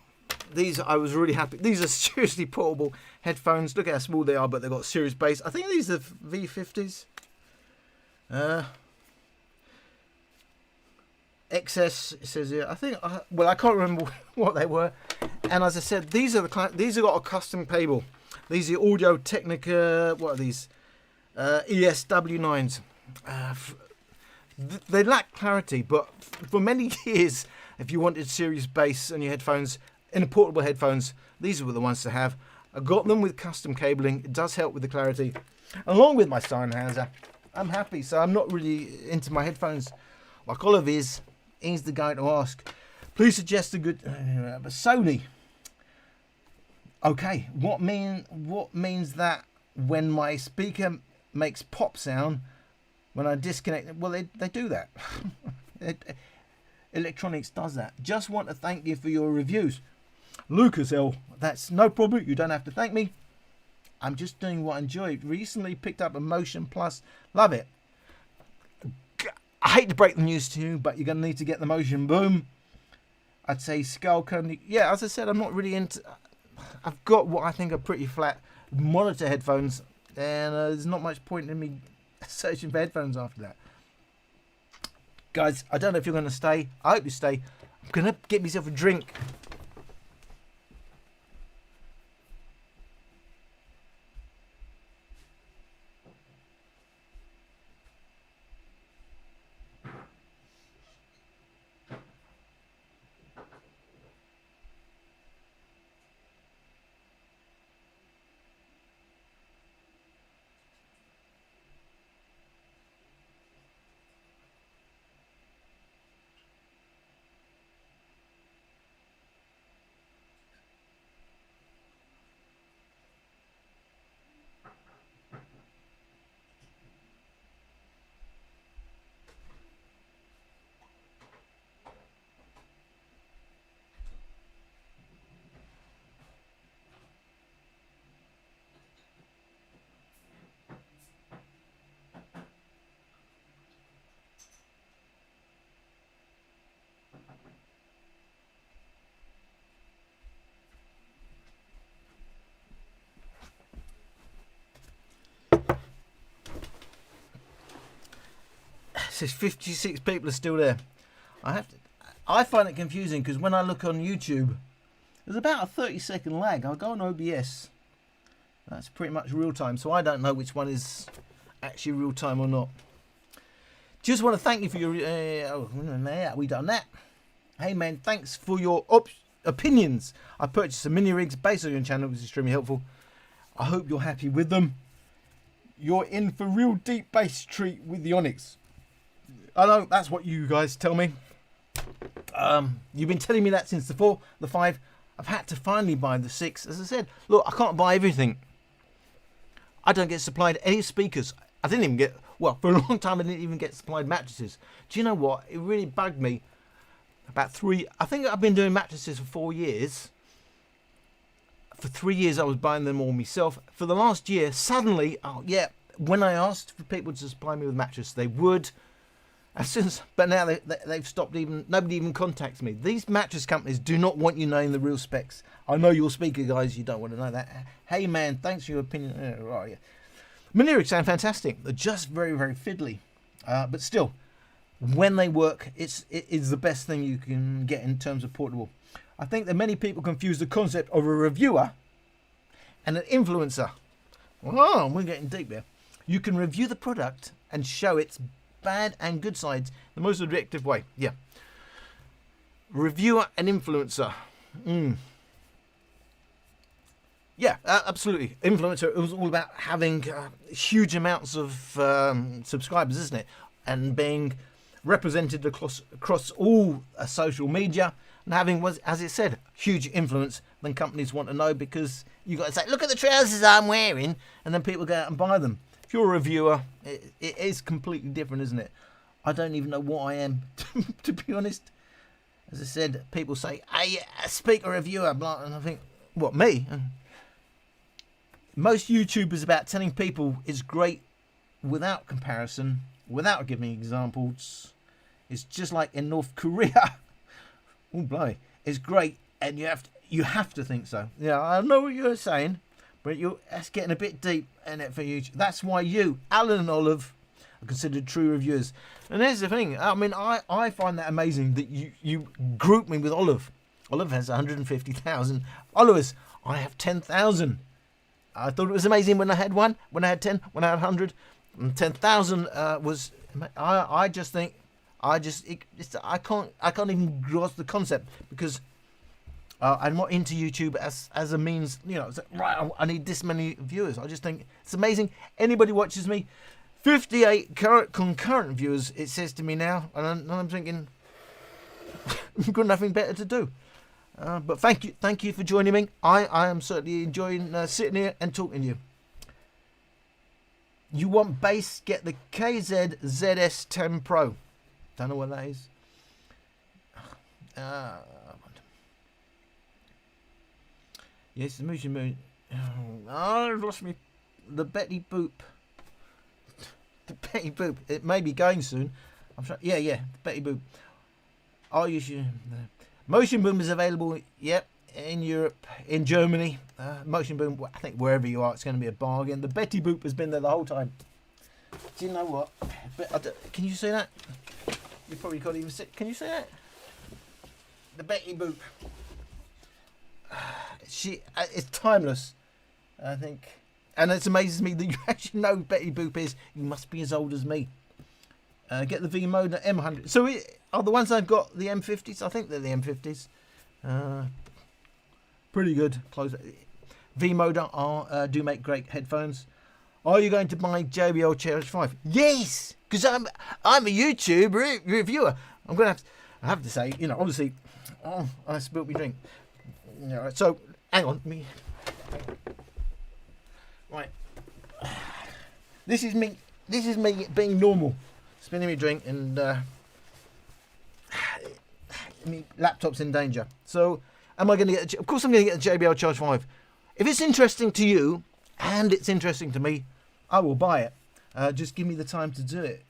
A: these, I was really happy. These are seriously portable headphones. Look at how small they are, but they've got serious bass. I think these are V50s. XS, it says here. I think, well, I can't remember what they were. And as I said, these have got a custom cable. These are Audio Technica. What are these? ESW9s. They lack clarity, but for many years, if you wanted serious bass on your headphones, in portable headphones, these were the ones to have. I got them with custom cabling. It does help with the clarity, along with my Sennheiser. I'm happy. So I'm not really into my headphones like Olive is. He's the guy to ask. Please suggest a good Sony. Okay, what means that when my speaker makes pop sound when I disconnect it? Well, they do that. Electronics does that. Just want to thank you for your reviews. Lucas L, that's no problem. You don't have to thank me. I'm just doing what I enjoy. Recently picked up a Motion Plus. Love it. I hate to break the news to you, but you're going to need to get the Motion Boom. I'd say Skull Cone. Yeah, as I said, I'm not really into... I've got what I think are pretty flat monitor headphones, and there's not much point in me searching for headphones after that. Guys, I don't know if you're going to stay. I hope you stay. I'm going to get myself a drink. It says 56 people are still there. I find it confusing because when I look on YouTube, there's about a 30-second lag. I'll go on OBS. That's pretty much real time, so I don't know which one is actually real time or not. Just want to thank you for your... we done that. Hey man, thanks for your opinions. I purchased some mini rigs based on your channel. It was extremely helpful. I hope you're happy with them. You're in for real deep bass treat with the Onyx. I know, that's what you guys tell me. You've been telling me that since the 4, the 5. I've had to finally buy the 6. As I said, look, I can't buy everything. I don't get supplied any speakers. I didn't even get, well, for a long time I didn't even get supplied mattresses. Do you know what? It really bugged me. About 3, I think I've been doing mattresses for 4 years. For 3 years I was buying them all myself. For the last year, suddenly, oh yeah, when I asked for people to supply me with mattress, they would. But now they've stopped. Nobody even contacts me. These mattress companies do not want you knowing the real specs. I know your speaker guys, you don't want to know that. Hey man, thanks for your opinion. Right, yeah. Mini rigs sound fantastic. They're just very, very fiddly, but still, when they work, it is the best thing you can get in terms of portable. I think that many people confuse the concept of a reviewer and an influencer. Oh, we're getting deep here. You can review the product and show its bad and good sides the most objective way. Yeah. Reviewer and influencer. Yeah, absolutely. Influencer, it was all about having huge amounts of subscribers, isn't it? And being represented across all social media and having, as it said, huge influence. Then companies want to know because you got to say, look at the trousers I'm wearing, and then people go out and buy them. If you're a reviewer, it is completely different, isn't it? I don't even know what I am, to be honest. As I said, people say, hey, a speaker reviewer, blah, and I think, what, me? Most YouTubers about telling people it's great without comparison, without giving examples. It's just like in North Korea. Oh, bloody. It's great, and you have to think so. Yeah, I know what you're saying, but that's getting a bit deep in it for you. That's why you, Alan and Olive, are considered true reviewers. And there's the thing. I mean, I find that amazing that you group me with Olive. Olive has 150,000 followers. I have 10,000. I thought it was amazing when I had 1, when I had 10, when I had 100. And 10,000 was... I just think... I can't even grasp the concept because I'm not into YouTube as a means, you know, right, I need this many viewers. I just think it's amazing. Anybody watches me, 58 concurrent viewers, it says to me now, and I'm thinking, I've got nothing better to do. But thank you for joining me. I am certainly enjoying sitting here and talking to you. You want bass? Get the KZ ZS10 Pro. Don't know what that is. Yes, the motion. Oh, I've lost me. The Betty Boop. The Betty Boop. It may be going soon. I'm sure. Yeah. The Betty Boop. Oh, you should. Motion Boom is available. Yep, in Europe, in Germany. Motion Boom. I think wherever you are, it's going to be a bargain. The Betty Boop has been there the whole time. Do you know what? Can you see that? You probably can't even see. Can you see that? The Betty Boop. It's timeless, I think, and it amazes me that you actually know who Betty Boop is. You must be as old as me. Get the V mode at M100. So are the ones I've got the M50s? I think they're the M50s. Pretty good. Close. V mode do make great headphones. Are you going to buy JBL Challenge 5? Yes, because I'm a YouTube reviewer. I'm gonna have to say, obviously, I spilled my drink. So hang on, right. This is me being normal, spilling my drink, and my laptop's in danger. So am I going to get? Of course, I'm going to get the JBL Charge 5. If it's interesting to you and it's interesting to me, I will buy it. Just give me the time to do it.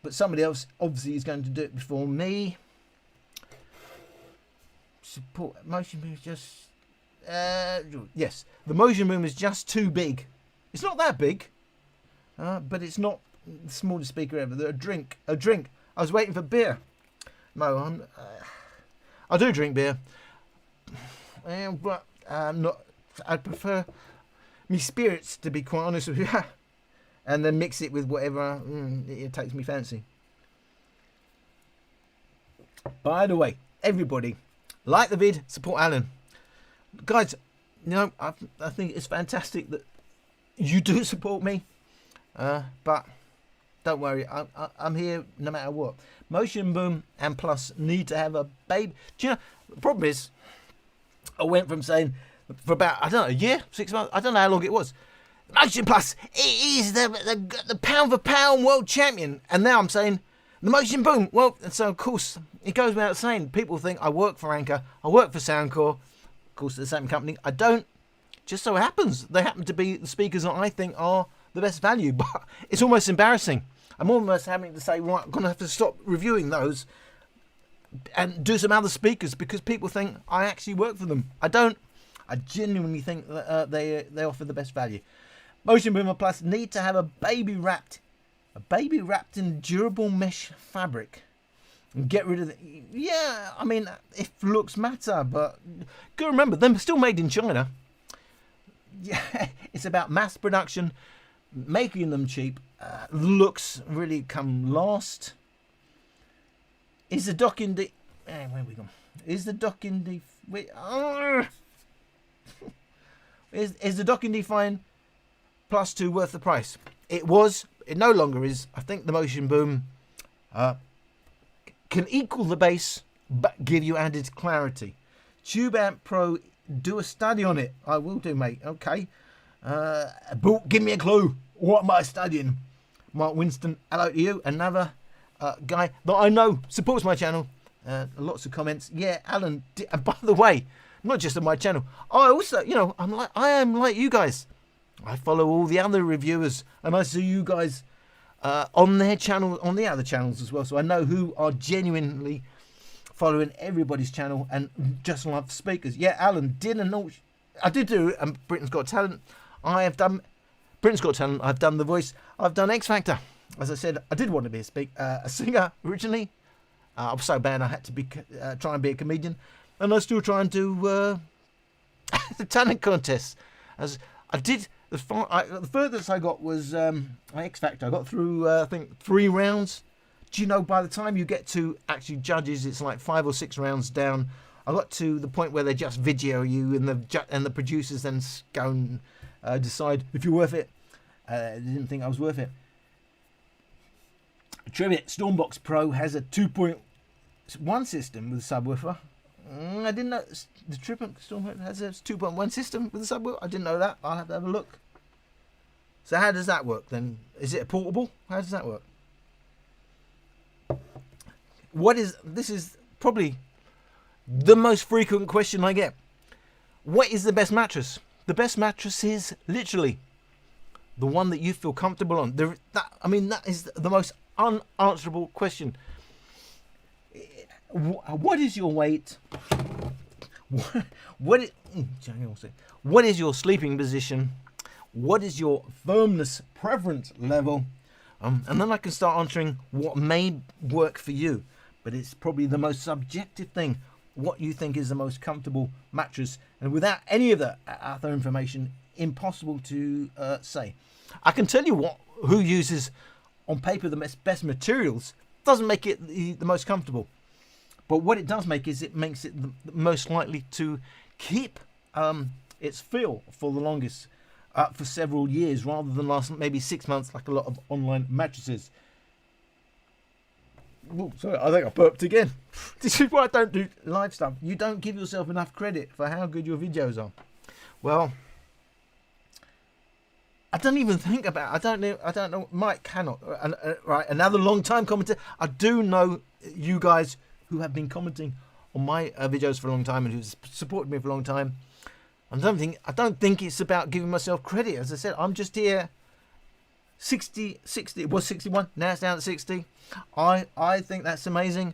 A: But somebody else obviously is going to do it before me. Support motion boom is just yes, the motion boom is just too big. It's not that big, but it's not the smallest speaker ever. A drink. I was waiting for beer. No, I do drink beer, but I prefer me spirits, to be quite honest with you, and then mix it with whatever it takes me fancy. By the way, everybody, like the vid, support Alan. Guys, I think it's fantastic that you do support me. But don't worry, I'm here no matter what. Motion Boom and Plus need to have a baby. Do you know, the problem is, I went from saying for about, I don't know, a year, 6 months, I don't know how long it was. Motion Plus, it is the pound for pound world champion. And now I'm saying, the Motion Boom. Well, so of course, it goes without saying. People think I work for Anchor, I work for Soundcore. Of course, the same company. I don't. Just so happens they happen to be the speakers that I think are the best value. But it's almost embarrassing. I'm almost having to say, right, I'm going to have to stop reviewing those and do some other speakers because people think I actually work for them. I don't. I genuinely think that they offer the best value. Motion Boomer Plus need to have a baby wrapped in durable mesh fabric. And get rid of the... Yeah, I mean, if looks matter, but... Go remember, they're still made in China. Yeah, it's about mass production, making them cheap. Looks really come last. Is the docking... where have we gone? Is the docking... Wait, is the docking Define Plus 2 worth the price? It was. It no longer is. I think the Motion Boom... can equal the bass, but give you added clarity. Tube Amp Pro, do a study on it. I will do, mate. Okay. But give me a clue. What am I studying? Mark Winston, hello to you. Another guy that I know supports my channel. Lots of comments. Yeah, Alan. And by the way, not just on my channel. I also, I am like you guys. I follow all the other reviewers, and I see you guys on their channel, on the other channels as well. So I know who are genuinely following everybody's channel and just love speakers. Yeah, Alan didn't know. I did do Britain's Got Talent. I have done Britain's Got Talent. I've done The Voice. I've done X Factor. As I said, I did want to be a singer originally. I was so bad I had to try and be a comedian, and I still try and do the talent contests. As I did. The furthest I got was X Factor. I got through, I think, 3 rounds. Do you know, by the time you get to actually judges, it's like 5 or 6 rounds down. I got to the point where they just video you, and the producers then go and decide if you're worth it. They didn't think I was worth it. Trivia, Stormbox Pro has a 2.1 system with a subwoofer. I didn't know the Trivia Stormbox has a 2.1 system with a subwoofer. I didn't know that. I'll have to have a look. So how does that work then? Is it a portable? How does that work? This is probably the most frequent question I get. What is the best mattress? The best mattress is literally the one that you feel comfortable on. That is the most unanswerable question. What is your weight? What is your sleeping position? What is your firmness preference level? And then I can start answering what may work for you. But it's probably the most subjective thing, what you think is the most comfortable mattress. And without any of that other information, impossible to say. I can tell you who uses on paper the best materials. Doesn't make it the most comfortable. But what it does make is it makes it the most likely to keep its feel for the longest, for several years, rather than last maybe 6 months like a lot of online mattresses. Ooh, sorry, I think I burped again. This is why I don't do live stuff. You don't give yourself enough credit for how good your videos are. Well, I don't even think about it. I don't know. Mike cannot. Right, another long time commenter. I do know you guys who have been commenting on my videos for a long time and who've supported me for a long time. I don't think it's about giving myself credit. As I said, I'm just here. 60, it was 61, now it's down to 60. I think that's amazing.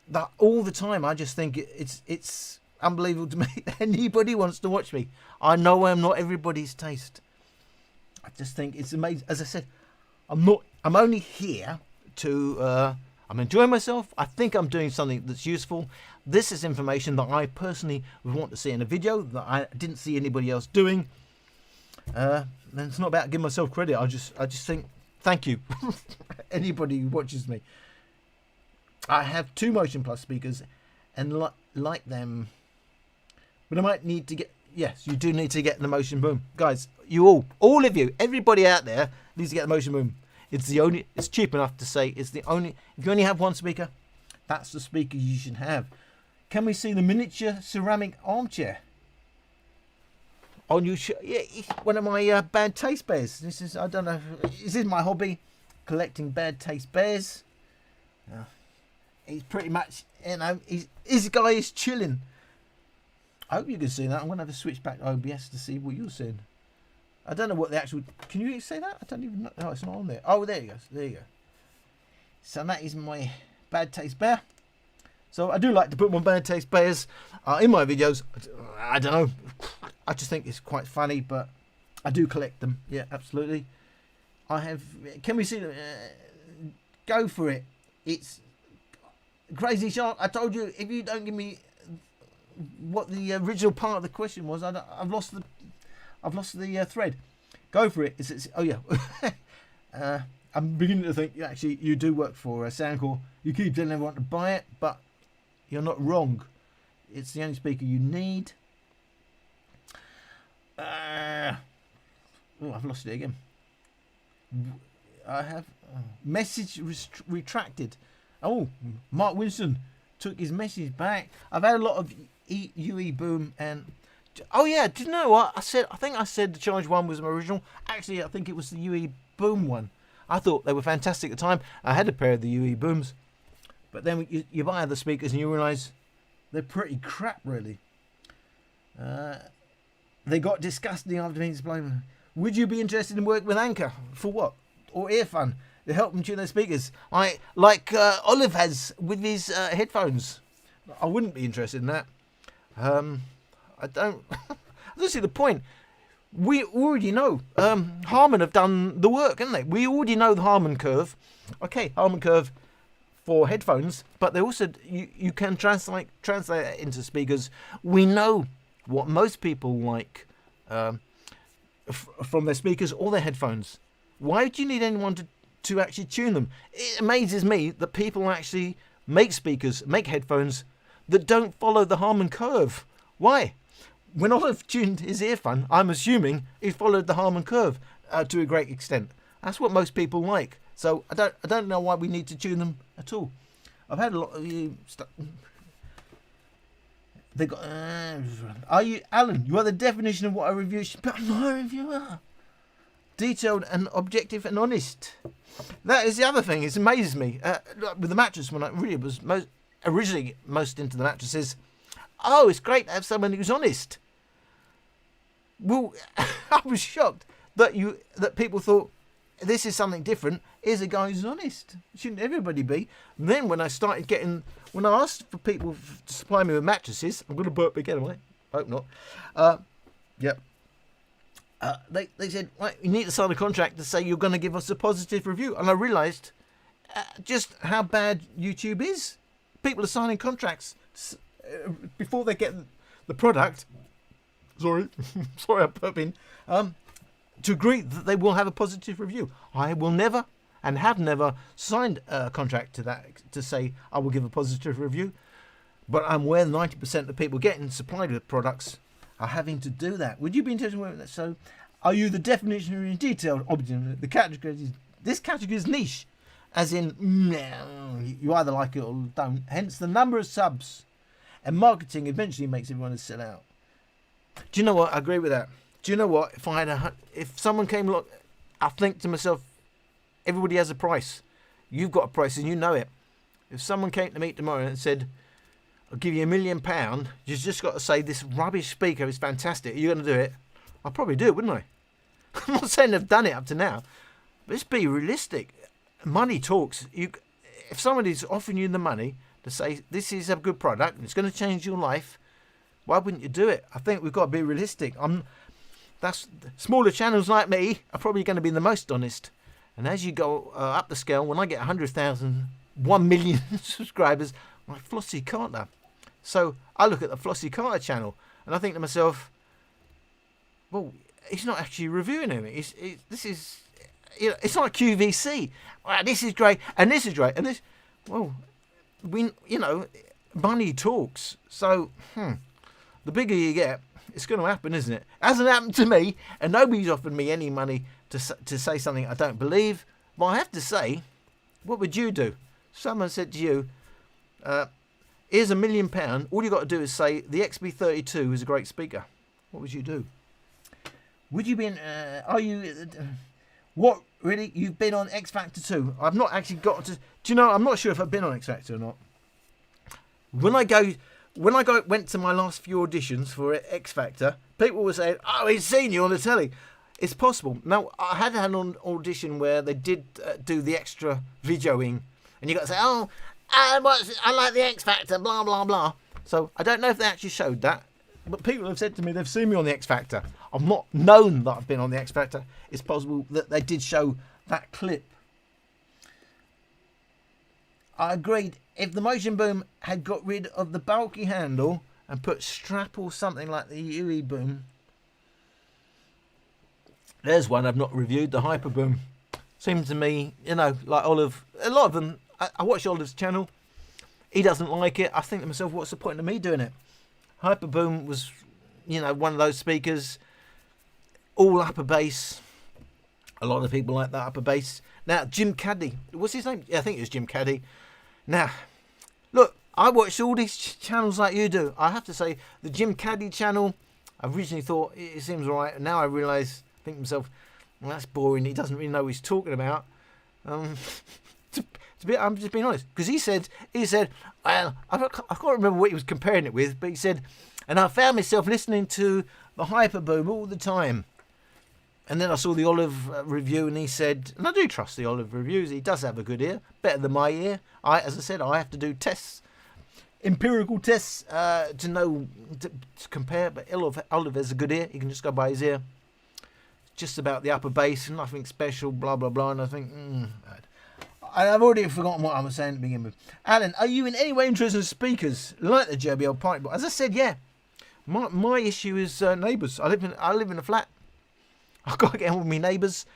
A: That all the time, I just think it's unbelievable to me that anybody wants to watch me. I know I'm not everybody's taste. I just think it's amazing. As I said, I'm only here to, I'm enjoying myself. I think I'm doing something that's useful. This is information that I personally would want to see in a video that I didn't see anybody else doing. And it's not about giving myself credit. I just think thank you anybody who watches me. I have 2 Motion Plus speakers and like them, but I might need to get, yes, you do need to get the Motion Boom, guys. You all of you, everybody out there needs to get the Motion Boom. It's cheap enough to say it's the only, if you only have 1 speaker, that's the speaker you should have. Can we see the miniature ceramic armchair on your yeah, one of my bad taste bears. This is, I don't know, this is my hobby, collecting bad taste bears. He's pretty much, you know, this guy is chilling. I hope you can see that. I'm gonna have to switch back to OBS to see what you're seeing. I don't know what the actual, can you say that? I don't even know. No, it's not on there. Oh, there you go. There you go. So that is my bad taste bear. So I do like to put my bad taste bears in my videos. I don't know. I just think it's quite funny, but I do collect them. Yeah, absolutely. I have. Can we see them? Go for it. It's Crazy Shark. I told you, if you don't give me what the original part of the question was, I've lost the thread. Go for it. Oh yeah. I'm beginning to think actually you do work for Soundcore. You keep telling everyone to buy it, but you're not wrong. It's the only speaker you need. Oh, I've lost it again. I have message retracted. Oh, Mark Winston took his message back. I've had a lot of UE Boom and oh yeah, do you know what I said? I think I said the Charge 1 was my original. Actually, I think it was the UE Boom one. I thought they were fantastic at the time. I had a pair of the UE Booms, but then you buy other speakers and you realise they're pretty crap, really. They got disgusting after being displayed. Would you be interested in working with Anchor? For what? Or Earfun? To help them tune their speakers? Like Olive has with his headphones. I wouldn't be interested in that. I don't see the point. We already know. Harman have done the work, haven't they? We already know the Harman curve. Okay, Harman curve for headphones, but they also you can translate it into speakers. We know what most people like from their speakers or their headphones. Why do you need anyone to actually tune them? It amazes me that people actually make speakers, make headphones that don't follow the Harman curve. Why? When Olive tuned his earphone, I'm assuming he followed the Harman curve to a great extent. That's what most people like. So I don't know why we need to tune them at all. I've had a lot of you. They got. Are you Alan? You are the definition of what a reviewer should be. I'm not a reviewer. Detailed and objective and honest. That is the other thing. It amazes me with the mattress. When I really was originally most into the mattresses. Oh, it's great to have someone who's honest. Well, I was shocked that people thought this is something different. Here's a guy who's honest. Shouldn't everybody be? And then when I asked for people to supply me with mattresses, I'm going to burp again, am I? Hope not. Yep. They said, right, you need to sign a contract to say you're going to give us a positive review. And I realised just how bad YouTube is. People are signing contracts before they get the product. Sorry, I'm burping. To agree that they will have a positive review. I will never and have never signed a contract to say I will give a positive review. But I'm aware 90% of the people getting supplied with products are having to do that. Would you be interested in that? So, are you the definition in detail? The category this category is niche, as in you either like it or don't. Hence, the number of subs and marketing eventually makes everyone sell out. Do you know what? I agree with that. Do you know what? If someone came along, I think to myself, everybody has a price. You've got a price and you know it. If someone came to me tomorrow and said, I'll give you £1 million, you've just got to say this rubbish speaker is fantastic. Are you going to do it? I'd probably do it, wouldn't I? I'm not saying they've done it up to now, but let's be realistic. Money talks. If somebody's offering you the money to say this is a good product and it's going to change your life, why wouldn't you do it? I think we've got to be realistic. That's smaller channels like me are probably going to be the most honest. And as you go up the scale, when I get 100,000, 1 million subscribers, I'm like Flossie Carter. So I look at the Flossie Carter channel and I think to myself, well, he's not actually reviewing anything. This is, it's like QVC. Wow, this is great and this is great and this. Well, money talks. So the bigger you get, it's going to happen, isn't it? Hasn't happened to me, and nobody's offered me any money to say something I don't believe. But I have to say, what would you do? Someone said to you, here's £1 million. All you got to do is say the XB32 is a great speaker. What would you do? Would you be in? Are you? What really? You've been on X Factor 2? I've not actually got to. Do you know? I'm not sure if I've been on X Factor or not. When I went to my last few auditions for X Factor, people were saying, "Oh, he's seen you on the telly." It's possible. Now, I had an audition where they did do the extra videoing, and you got to say, "Oh, I like the X Factor," blah blah blah. So I don't know if they actually showed that, but people have said to me they've seen me on the X Factor. I've not known that I've been on the X Factor. It's possible that they did show that clip. I agreed. If the Motion Boom had got rid of the bulky handle and put strap or something like the UE Boom. There's one I've not reviewed, the Hyper Boom. Seems to me, like Olive, a lot of them, I watch Olive's channel. He doesn't like it. I think to myself, what's the point of me doing it? Hyper Boom was, one of those speakers, all upper bass. A lot of people like that upper bass. Now, Jim Caddy, what's his name? Yeah, I think it was Jim Caddy. Now, look, I watch all these channels like you do. I have to say, the Jim Caddy channel, I originally thought it seems all right. And now I realise, think to myself, well, that's boring. He doesn't really know what he's talking about. I'm just being honest. Because he said, well, I can't remember what he was comparing it with, but he said, and I found myself listening to the Hyper Boom all the time. And then I saw the Olive review, and he said, and I do trust the Olive reviews, he does have a good ear, better than my ear. As I said, I have to do tests, empirical tests, to know, to compare, but Olive has a good ear, you can just go by his ear. Just about the upper bass, nothing special, blah, blah, blah, and I think, I've already forgotten what I was saying to begin with. Alan, are you in any way interested in speakers, like the JBL Party Boy? As I said, yeah, my issue is neighbours. I live in a flat. I've got to get on with my neighbours.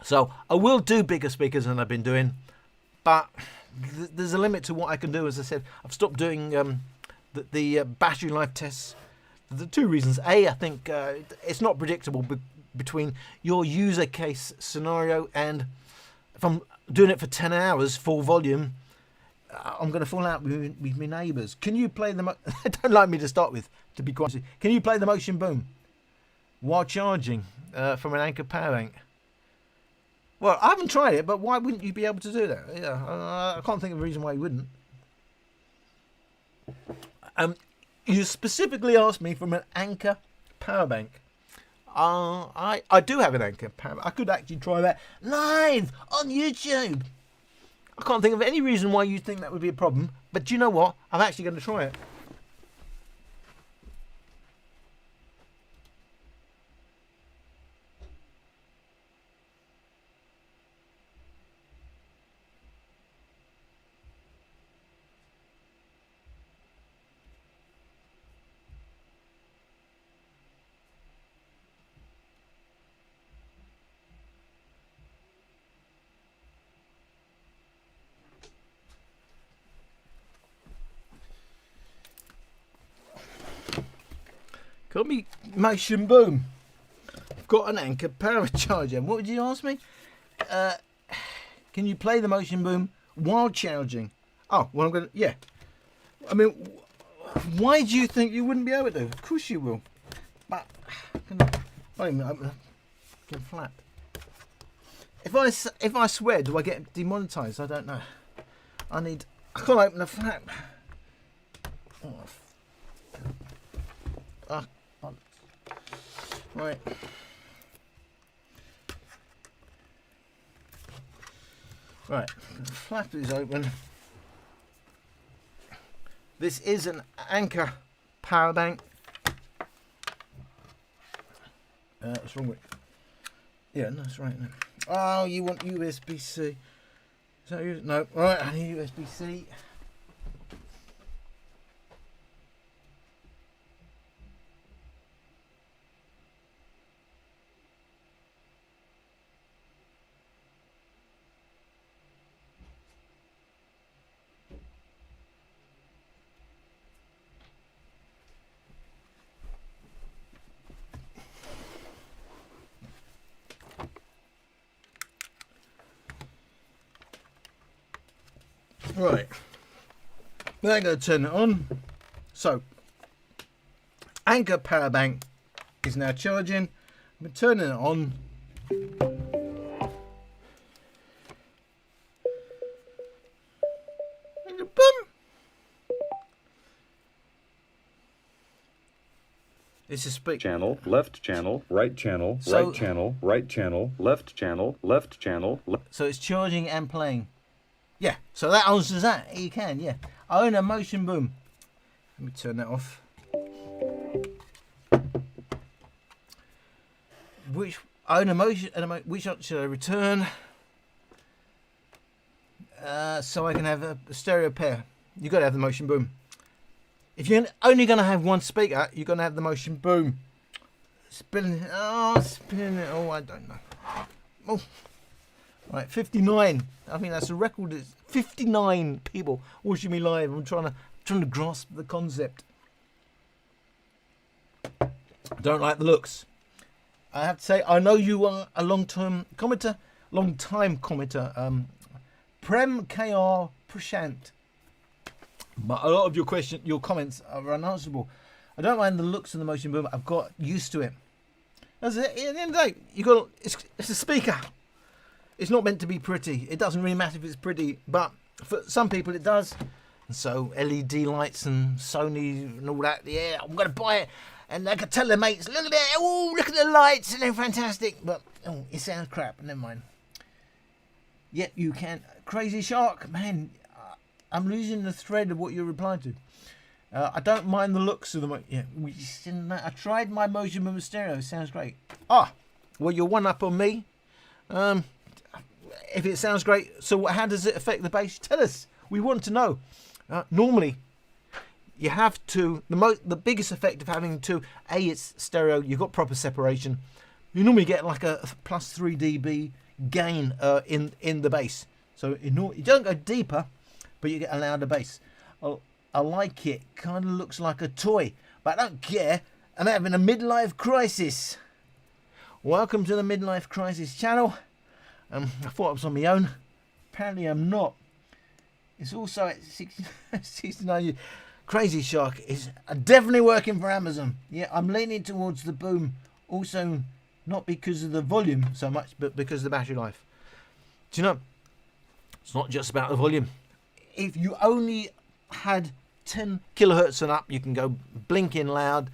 A: So I will do bigger speakers than I've been doing. But there's a limit to what I can do. As I said, I've stopped doing the battery life tests. The two reasons. A, I think it's not predictable between your user case scenario and if I'm doing it for 10 hours full volume, I'm going to fall out with my neighbours. Can you play the... They don't like me to start with, to be quite honest. Can you play the motion boom while charging from an Anker power bank? Well, I haven't tried it, but why wouldn't you be able to do that? Yeah, I can't think of a reason why you wouldn't. You specifically asked me from an Anker power bank. I do have an Anker power bank. I could actually try that live on YouTube. I can't think of any reason why you think that would be a problem, but do you know what? I'm actually going to try it. Got me motion boom. I've got an Anker power charger. What would you ask me? Can you play the motion boom while charging? Oh, well, I'm going to... Yeah. I mean, why do you think you wouldn't be able to? Of course you will. But... Wait a minute. I can flap. If I swear, do I get demonetized? I don't know. I can't open the flap. Oh, right. Right, the flap is open. This is an Anker power bank. What's wrong with it? Yeah, no, that's right. No. Oh, you want USB-C. Is that you? No, right, I need USB-C. Right, then I'm going to turn it on. So, Anker power bank is now charging. I'm turning it on. Boom! This is speak.
B: Channel, left channel, right channel, right channel, right channel, left channel, left channel.
A: So it's charging and playing. Yeah, so that answers that. You can, yeah. I own a motion boom. Let me turn that off. Which one should I return? So I can have a stereo pair. You've got to have the motion boom. If you're only going to have one speaker, you're going to have the motion boom. Spinning it. Oh, I don't know. Oh. Right, 59. I think that's a record. It's 59 people watching me live. I'm trying to grasp the concept. I don't like the looks. I have to say, I know you are a long-time commenter. Prem KR Prashant. But a lot of your comments are unanswerable. I don't mind the looks of the motion boom. I've got used to it. That's it. At the end of the day, it's a speaker. It's not meant to be pretty. It doesn't really matter if it's pretty, but for some people it does. And so LED lights and Sony and all that, yeah, I'm going to buy it. And I can tell their mates, look at it, oh, look at the lights, and they're fantastic. But, oh, it sounds crap, never mind. Yet you can. Crazy Shark, man, I'm losing the thread of what you replied to. I don't mind the looks of the I tried my motion boom stereo, sounds great. Ah, well, you're one up on me. If it sounds great, so how does it affect the bass? Tell us. We want to know. Normally, you have to. The biggest effect of having to it's stereo. You've got proper separation. You normally get like a plus 3 dB gain in the bass. So you don't go deeper, but you get a louder bass. I like it. Kind of looks like a toy, but I don't care. I'm having a midlife crisis. Welcome to the Midlife Crisis channel. I thought I was on my own. Apparently I'm not. It's also at 69. Crazy Shark is definitely working for Amazon. Yeah, I'm leaning towards the boom. Also, not because of the volume so much, but because of the battery life. Do you know, it's not just about the volume. If you only had 10 kilohertz and up, you can go blinking loud,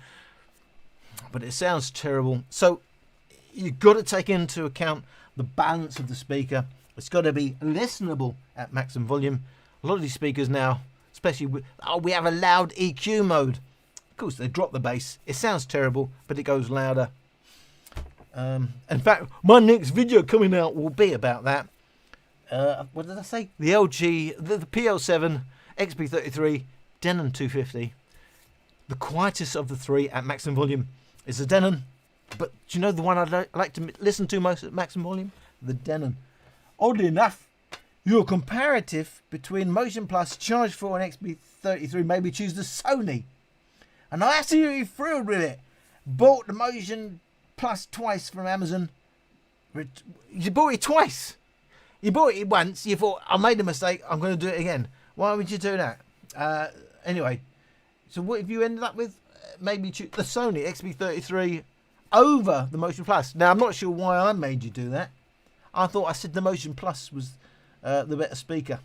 A: but it sounds terrible. So you've got to take into account the balance of the speaker. It's got to be listenable at maximum volume. A lot of these speakers now, especially with, we have a loud EQ mode. Of course, they drop the bass. It sounds terrible, but it goes louder. In fact, my next video coming out will be about that. What did I say? The LG, the PL7, XP33, Denon 250. The quietest of the three at maximum volume is the Denon. But do you know the one I'd like to listen to most at maximum volume? The Denon. Oddly enough, your comparative between Motion Plus, Charge 4 and XP33 made me choose the Sony. And I'm absolutely thrilled with it. Bought the Motion Plus twice from Amazon. You bought it twice. You bought it once. You thought, I made a mistake. I'm going to do it again. Why would you do that? Anyway, so what have you ended up with? Maybe choose the Sony XP33 over the Motion Plus. Now, I'm not sure why I made you do that. I thought I said the Motion Plus was the better speaker.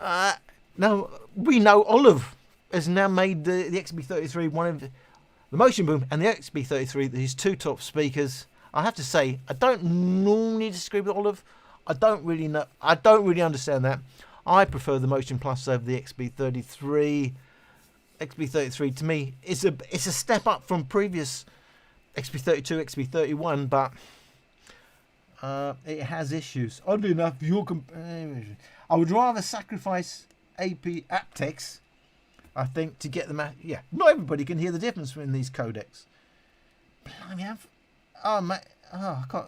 A: Now, we know Olive has now made the XP33 one of the Motion Boom and the XP33 his two top speakers. I have to say, I don't normally disagree with Olive. I don't really know. I don't really understand that. I prefer the Motion Plus over the XP33. XP33 to me it's a step up from previous XP32, XP31, but it has issues. Oddly enough, I would rather sacrifice aptX, I think, to get them out. Yeah, not everybody can hear the difference between these codecs. Blimey, I can't.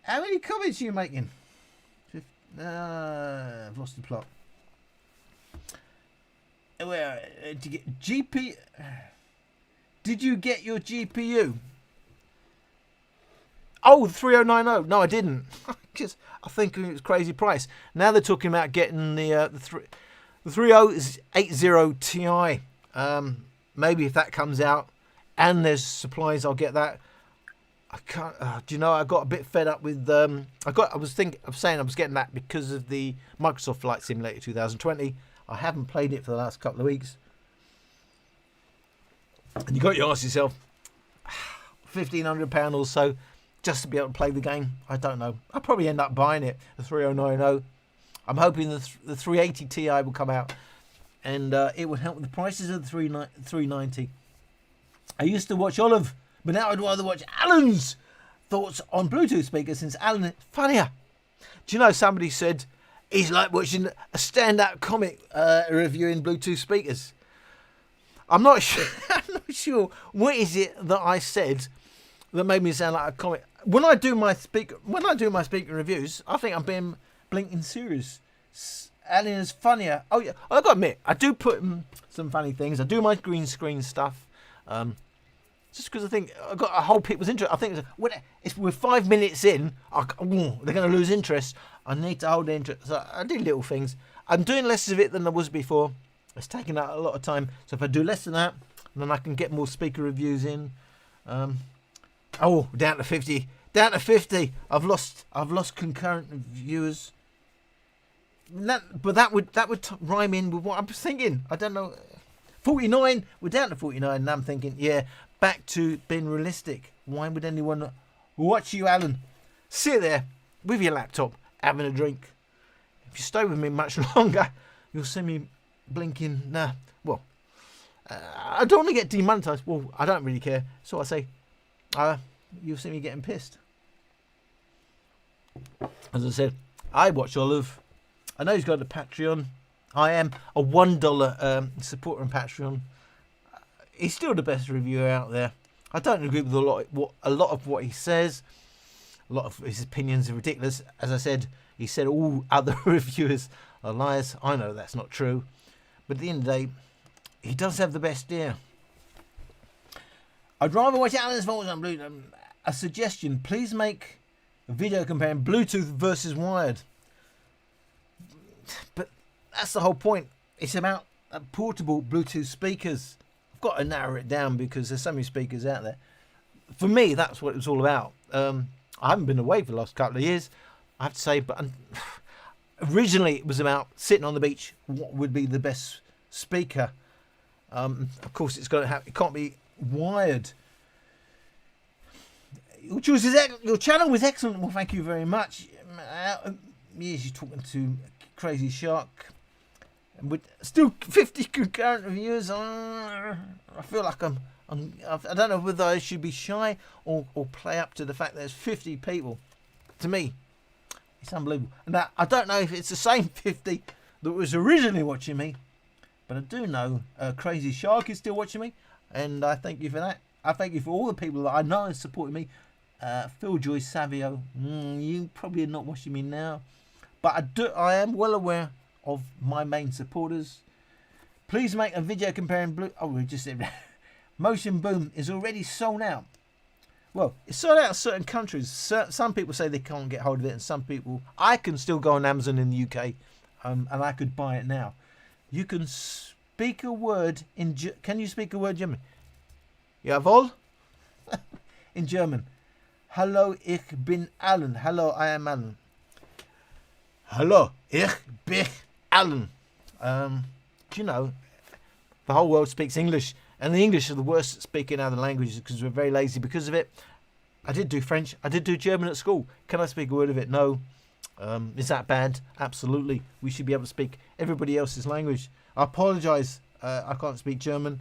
A: How many comments are you making? I've lost the plot. Where did you get GP? Did you get your GPU? Oh, the 3090. No, I didn't. Because I think it was crazy price. Now they're talking about getting the 3080 Ti. Maybe if that comes out and there's supplies, I'll get that. I can't. Do you know? I got a bit fed up with. I was saying I was getting that because of the Microsoft Flight Simulator 2020. I haven't played it for the last couple of weeks, and you got to ask yourself, £1,500 or so just to be able to play the game. I don't know. I'll probably end up buying it. The 3090. I'm hoping the 380 Ti will come out, and it would help with the prices of the 390. I used to watch Olive, but now I'd rather watch Alan's thoughts on Bluetooth speakers, since Alan is funnier. Do you know, somebody said he's like watching a stand-up comic reviewing Bluetooth speakers. I'm not sure. I'm not sure what is it that I said that made me sound like a comic. When I do my speaker reviews, I think I'm being blinking serious. Alan is funnier. Oh yeah, I've got to admit, I do put in some funny things. I do my green screen stuff. Just because I think I got a whole people's interest. I think if we're 5 minutes in, they're going to lose interest. I need to hold interest. So I do little things. I'm doing less of it than I was before. It's taking out a lot of time. So if I do less than that, then I can get more speaker reviews in. Down to 50. Down to 50. I've lost concurrent viewers. But that would rhyme in with what I'm thinking. I don't know. 49. We're down to 49, and I'm thinking, yeah. Back to being realistic. Why would anyone watch you, Alan? Sit there with your laptop, having a drink. If you stay with me much longer, you'll see me blinking. Nah, well, I don't want to get demonetized. Well, I don't really care. So I say, you'll see me getting pissed. As I said, I watch Olive. I know he's got a Patreon. I am a $1 supporter on Patreon. He's still the best reviewer out there. I don't agree with a lot of what he says. A lot of his opinions are ridiculous. As I said, he said all other reviewers are liars. I know that's not true. But at the end of the day, he does have the best ear. I'd rather watch Alan's Thoughts on Bluetooth. a suggestion. Please make a video comparing Bluetooth versus wired. But that's the whole point. It's about portable Bluetooth speakers. I've got to narrow it down because there's so many speakers out there. For me, that's what it was all about. I haven't been away for the last couple of years, I have to say, but originally it was about sitting on the beach. What would be the best speaker? Of course, it's got to have. It can't be wired. Your channel was excellent. Well, thank you very much. Yes, you're talking to Crazy Shark. With still 50 concurrent viewers. I feel like I don't know whether I should be shy or play up to the fact that there's 50 people. To me, it's unbelievable. And now, I don't know if it's the same 50 that was originally watching me, but I do know Crazy Shark is still watching me, and I thank you for that. I thank you for all the people that I know are supporting me. Phil Joy Savio, you probably are not watching me now, but I am well aware of my main supporters. Please make a video comparing we just said Motion Boom is already sold out. Well, it's sold out in certain countries. Some people say they can't get hold of it, and some people, I can still go on Amazon in the UK, and I could buy it now. You can speak a word in. Can you speak a word German? Jawohl. In German. Hallo, ich bin Alan. Hello, I am Alan. Hallo, ich bin Alan. Do you know, the whole world speaks English, and the English are the worst at speaking other languages because we're very lazy because of it. I did do French. I did do German at school. Can I speak a word of it? No. Is that bad? Absolutely. We should be able to speak everybody else's language. I apologise. I can't speak German.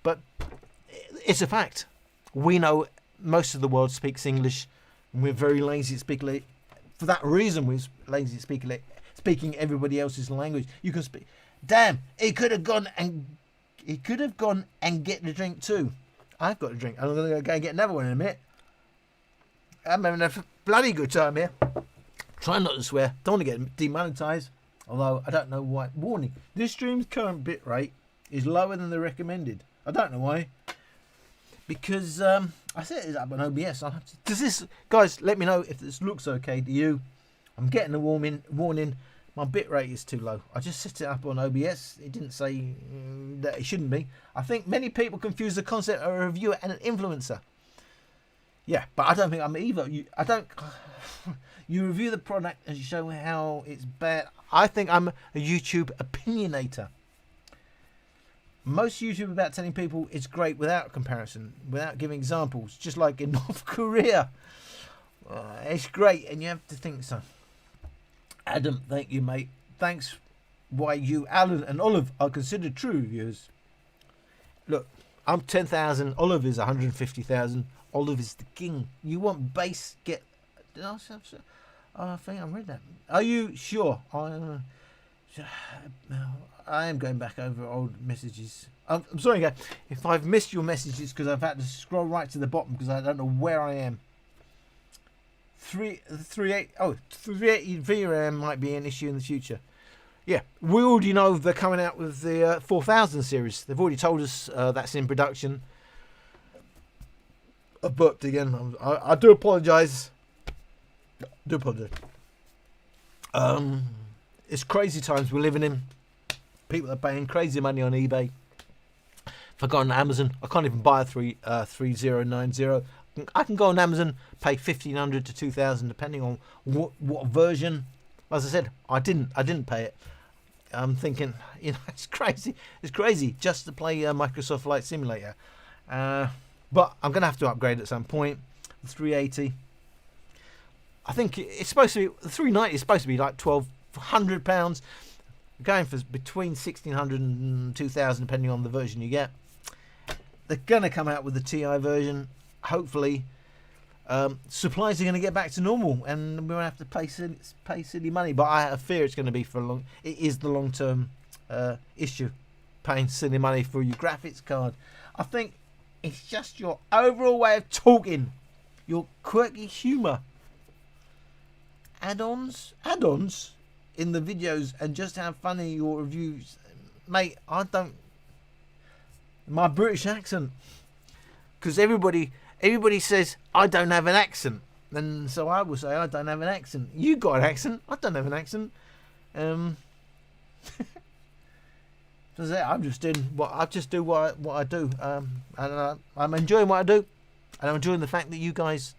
A: But it's a fact. We know most of the world speaks English, and we're very lazy at speaking it. For that reason, we're lazy at speaking everybody else's language. You can speak. Damn, he could have gone and get the drink too. I've got a drink. I'm going to go and get another one in a minute. I'm having a bloody good time here. Try not to swear. Don't want to get demonetized. Although I don't know why. Warning: this stream's current bitrate is lower than the recommended. I don't know why. Because I set it up on OBS. Does this, guys? Let me know if this looks okay to you. I'm getting a warning. My bitrate is too low. I just set it up on OBS. It didn't say that it shouldn't be. I think many people confuse the concept of a reviewer and an influencer. Yeah, but I don't think I'm either. You review the product and you show how it's bad. I think I'm a YouTube opinionator. Most YouTube about telling people it's great without comparison, without giving examples, just like in North Korea. It's great, and you have to think so. Adam, thank you, mate. Thanks. Why you, Alan, and Olive are considered true reviewers. Look, I'm 10,000. Olive is 150,000. Olive is the king. You want base? Get. I think I read that. Are you sure? I am going back over old messages. I'm sorry, guys. If I've missed your messages because I've had to scroll right to the bottom because I don't know where I am. 380 VRAM might be an issue in the future. Yeah, we already know they're coming out with the 4000 series. They've already told us that's in production. I burped again. I do apologise. It's crazy times we're living in. People are paying crazy money on eBay. If I go on Amazon, I can't even buy a 3090. I can go on Amazon, pay $1,500 to $2,000 depending on what version. As I said, I didn't pay it. I'm thinking, it's crazy. It's crazy just to play Microsoft Flight Simulator. But I'm gonna have to upgrade at some point. The 380. I think it's supposed to be the 390 is supposed to be like £1,200. Going for between 1,600 and 2,000 depending on the version you get. They're gonna come out with the TI version. Hopefully, supplies are going to get back to normal, and we won't have to pay silly money. But I fear it's going to be for a long. It is the long-term issue, paying silly money for your graphics card. I think it's just your overall way of talking, your quirky humour, add-ons in the videos, and just how funny your reviews, mate. I don't. My British accent, because everybody everybody says I don't have an accent, and so I will say I don't have an accent. You got an accent. I don't have an accent. So I'm just doing what I do. What I do, and I'm enjoying what I do, and I'm enjoying the fact that you guys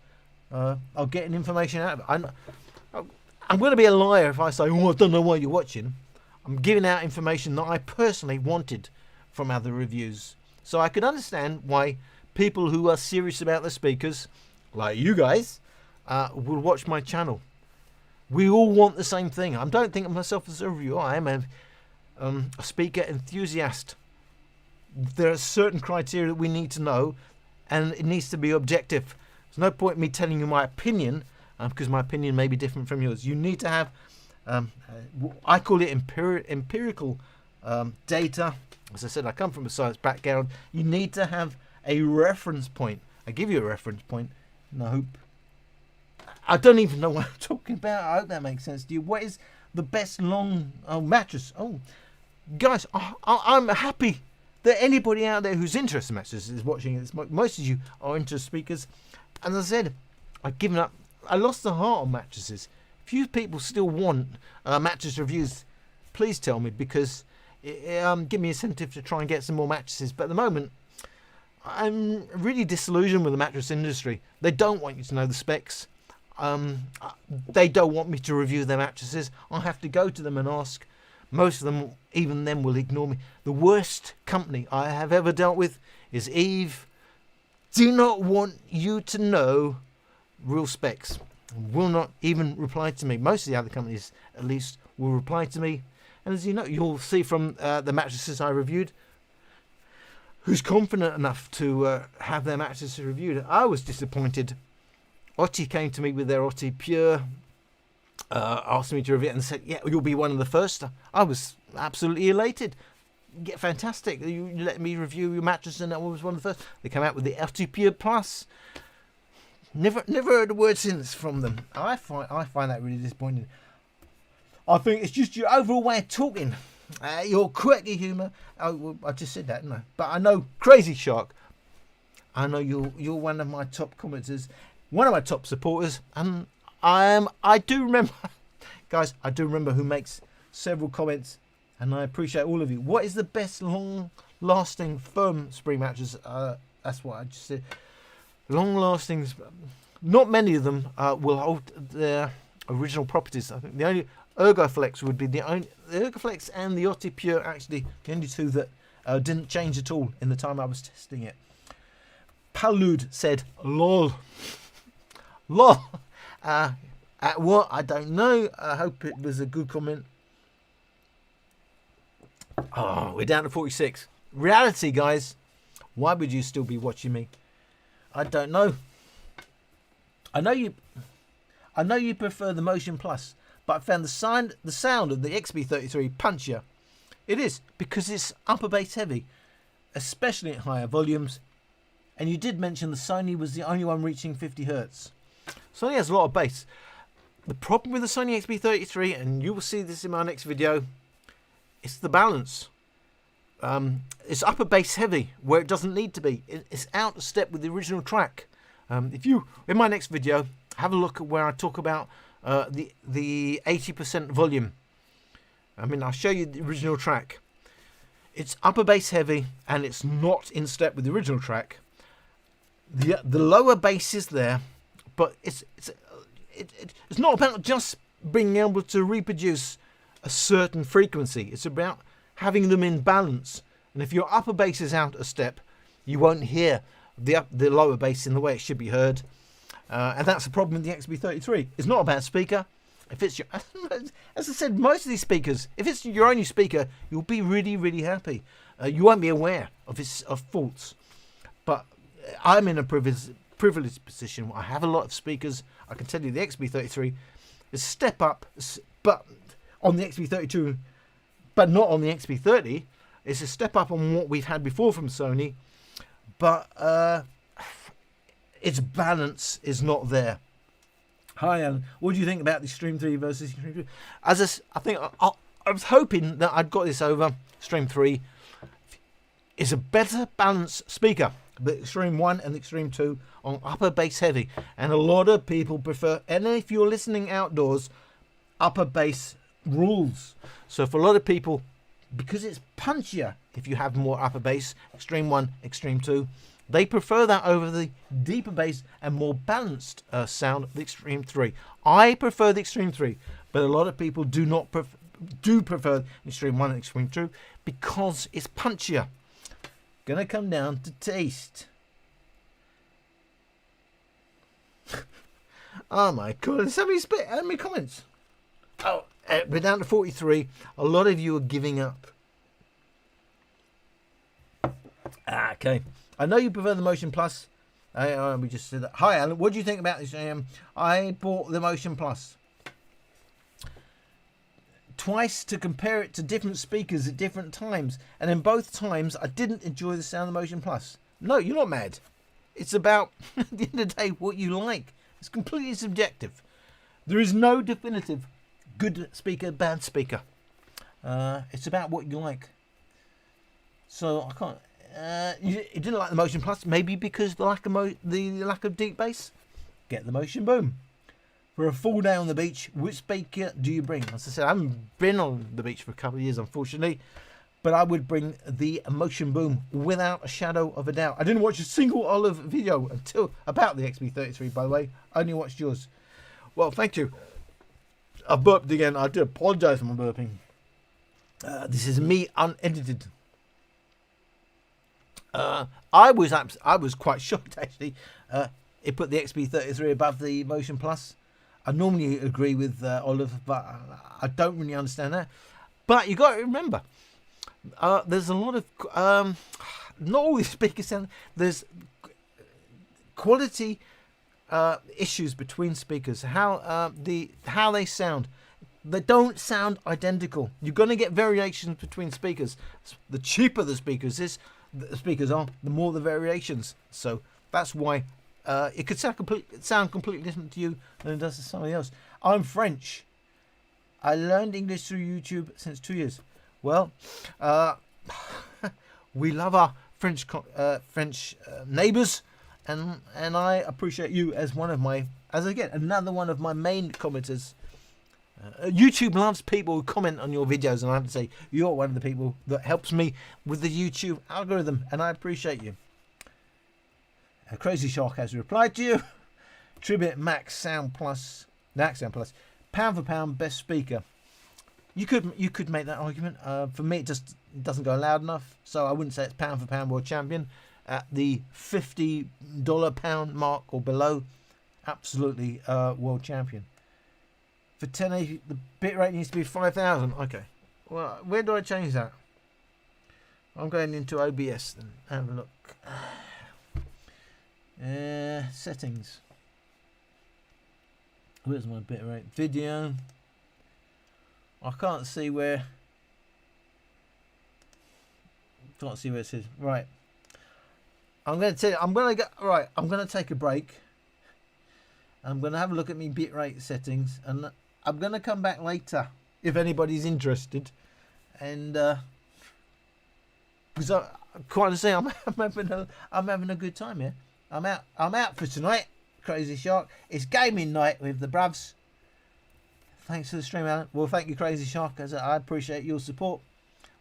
A: are getting information out of it. I'm going to be a liar if I say, "Oh, I don't know why you're watching." I'm giving out information that I personally wanted from other reviews, so I could understand why people who are serious about the speakers, like you guys, will watch my channel. We all want the same thing. I don't think of myself as a reviewer. I am a speaker enthusiast. There are certain criteria that we need to know, and it needs to be objective. There's no point in me telling you my opinion, because my opinion may be different from yours. You need to have, I call it empirical data. As I said, I come from a science background. You need to have a reference point. I give you a reference point. Nope. I don't even know what I'm talking about. I hope that makes sense to you. What is the best long mattress? Oh, guys, I'm happy that anybody out there who's interested in mattresses is watching this. Most of you are into speakers. And as I said, I've given up. I lost the heart on mattresses. If you people still want mattress reviews, please tell me, because it give me incentive to try and get some more mattresses. But at the moment, I'm really disillusioned with the mattress industry. They don't want you to know the specs. They don't want me to review their mattresses. I have to go to them and ask. Most of them, even them, will ignore me. The worst company I have ever dealt with is Eve. Do not want you to know real specs. Will not even reply to me. Most of the other companies, at least, will reply to me. And as you know, you'll see from the mattresses I reviewed, who's confident enough to have their mattresses reviewed. I was disappointed. Otti came to me with their Otti Pure, asked me to review it and said, yeah, you'll be one of the first. I was absolutely elated. Yeah, fantastic. You let me review your mattress, and that was one of the first. They came out with the Otti Pure Plus. Never heard a word since from them. I find that really disappointing. I think it's just your overall way of talking. Your quirky humour. Oh, well, I just said that, didn't I? But I know, Crazy Shark, I know you're one of my top commenters, one of my top supporters, and I do remember, guys, I do remember who makes several comments, and I appreciate all of you. What is the best long-lasting firm spring mattress? That's what I just said. Long-lasting, not many of them will hold their original properties. I think the only Ergoflex would be the Ergoflex, and the Otti Pure, actually the only two that didn't change at all in the time I was testing it. Palud said, lol. Lol. At what? I don't know. I hope it was a good comment. Oh, we're down to 46. Reality, guys. Why would you still be watching me? I don't know. I know you prefer the Motion Plus, but I found the sound of the XB33 punchier. It is, because it's upper bass heavy, especially at higher volumes. And you did mention the Sony was the only one reaching 50 Hz. Sony has a lot of bass. The problem with the Sony XB33, and you will see this in my next video, it's the balance. It's upper bass heavy where it doesn't need to be. It's out of step with the original track. If you, in my next video, have a look at where I talk about the 80% volume. I mean, I'll show you the original track. It's upper bass heavy and it's not in step with the original track. The lower bass is there, but it's not about just being able to reproduce a certain frequency. It's about having them in balance. And if your upper bass is out of step, you won't hear the lower bass in the way it should be heard. And that's the problem with the XB33. It's not a bad speaker. If it's your, as I said, most of these speakers, if it's your only speaker, you'll be really, really happy. You won't be aware of faults. But I'm in a privileged position. I have a lot of speakers. I can tell you the XB33 is a step up, but on the XB32, but not on the XB30. It's a step up on what we've had before from Sony, but its balance is not there. Hi, Alan. What do you think about the Stream 3 versus Stream 2? I think I was hoping that I'd got this over. Stream 3 is a better balanced speaker, the Extreme 1 and the Extreme 2 on upper bass heavy, and a lot of people prefer, and if you're listening outdoors, upper bass rules. So for a lot of people, because it's punchier if you have more upper bass, Extreme 1, Extreme 2, they prefer that over the deeper bass and more balanced sound of the Extreme 3. I prefer the Extreme 3, but a lot of people do prefer Extreme 1 and Extreme 2 because it's punchier. Gonna come down to taste. Oh my god, there's so many comments. Oh, we're down to 43. A lot of you are giving up. Okay. I know you prefer the Motion Plus. We just said that. Hi, Alan. What do you think about this? I bought the Motion Plus twice to compare it to different speakers at different times, and in both times I didn't enjoy the sound of the Motion Plus. No, you're not mad. It's about, at the end of the day, what you like. It's completely subjective. There is no definitive good speaker, bad speaker. It's about what you like. So I can't. You didn't like the Motion Plus, maybe because the lack of deep bass. Get the Motion Boom. For a full day on the beach, which speaker do you bring? As I said, I haven't been on the beach for a couple of years, unfortunately, but I would bring the Motion Boom without a shadow of a doubt. I didn't watch a single Olive video until about the XB33, by the way. I only watched yours. Well, thank you. I burped again. I do apologise for my burping. This is me unedited. I was quite shocked actually. It put the XB33 above the Motion Plus. I normally agree with Olive, but I don't really understand that. But you got to remember, there's a lot of not all these speakers sound. There's quality issues between speakers. How they sound. They don't sound identical. You're going to get variations between speakers. The cheaper the speakers are, the more the variations. So that's why it could sound completely different to you than it does to somebody else. I'm French. I learned English through YouTube since 2 years. Well, we love our French neighbours, and I appreciate you as another one of my main commenters. YouTube loves people who comment on your videos, and I have to say you're one of the people that helps me with the YouTube algorithm, and I appreciate you. Crazy Shark has replied to you. Tribute Max Sound Plus, pound for pound best speaker. You could make that argument. For me, it just doesn't go loud enough, so I wouldn't say it's pound for pound world champion. At the $50 pound mark or below, absolutely world champion. For 1080, the bit rate needs to be 5,000. Okay. Well, where do I change that? I'm going into OBS and have a look. Settings. Where's my bit rate? Video. I can't see where. Can't see where it says. Right. I'm going to tell you. I'm going to go. Right. I'm going to take a break. I'm going to have a look at my bit rate settings, and I'm going to come back later if anybody's interested. And because quite honestly, I'm having a good time here. I'm out for tonight. Crazy Shark. It's gaming night with the bruvs. Thanks for the stream, Alan. Well, thank you, Crazy Shark. As I appreciate your support.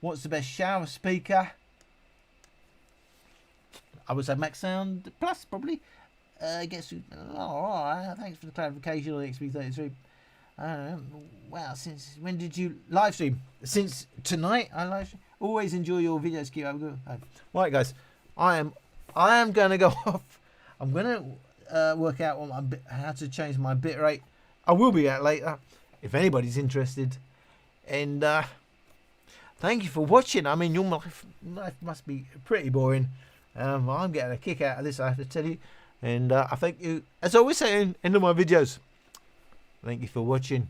A: What's the best shower speaker? I would say Max Sound Plus, probably. Thanks for the clarification on the XB33. Wow, since when did you live stream? Since tonight, I live stream. Always enjoy your videos. Keep up good. Right, guys, I am going to go off. I'm going to work out how to change my bit rate. I will be out later if anybody's interested. And thank you for watching. I mean, your life must be pretty boring. I'm getting a kick out of this, I have to tell you. And I thank you, as I always say in the end of my videos, thank you for watching.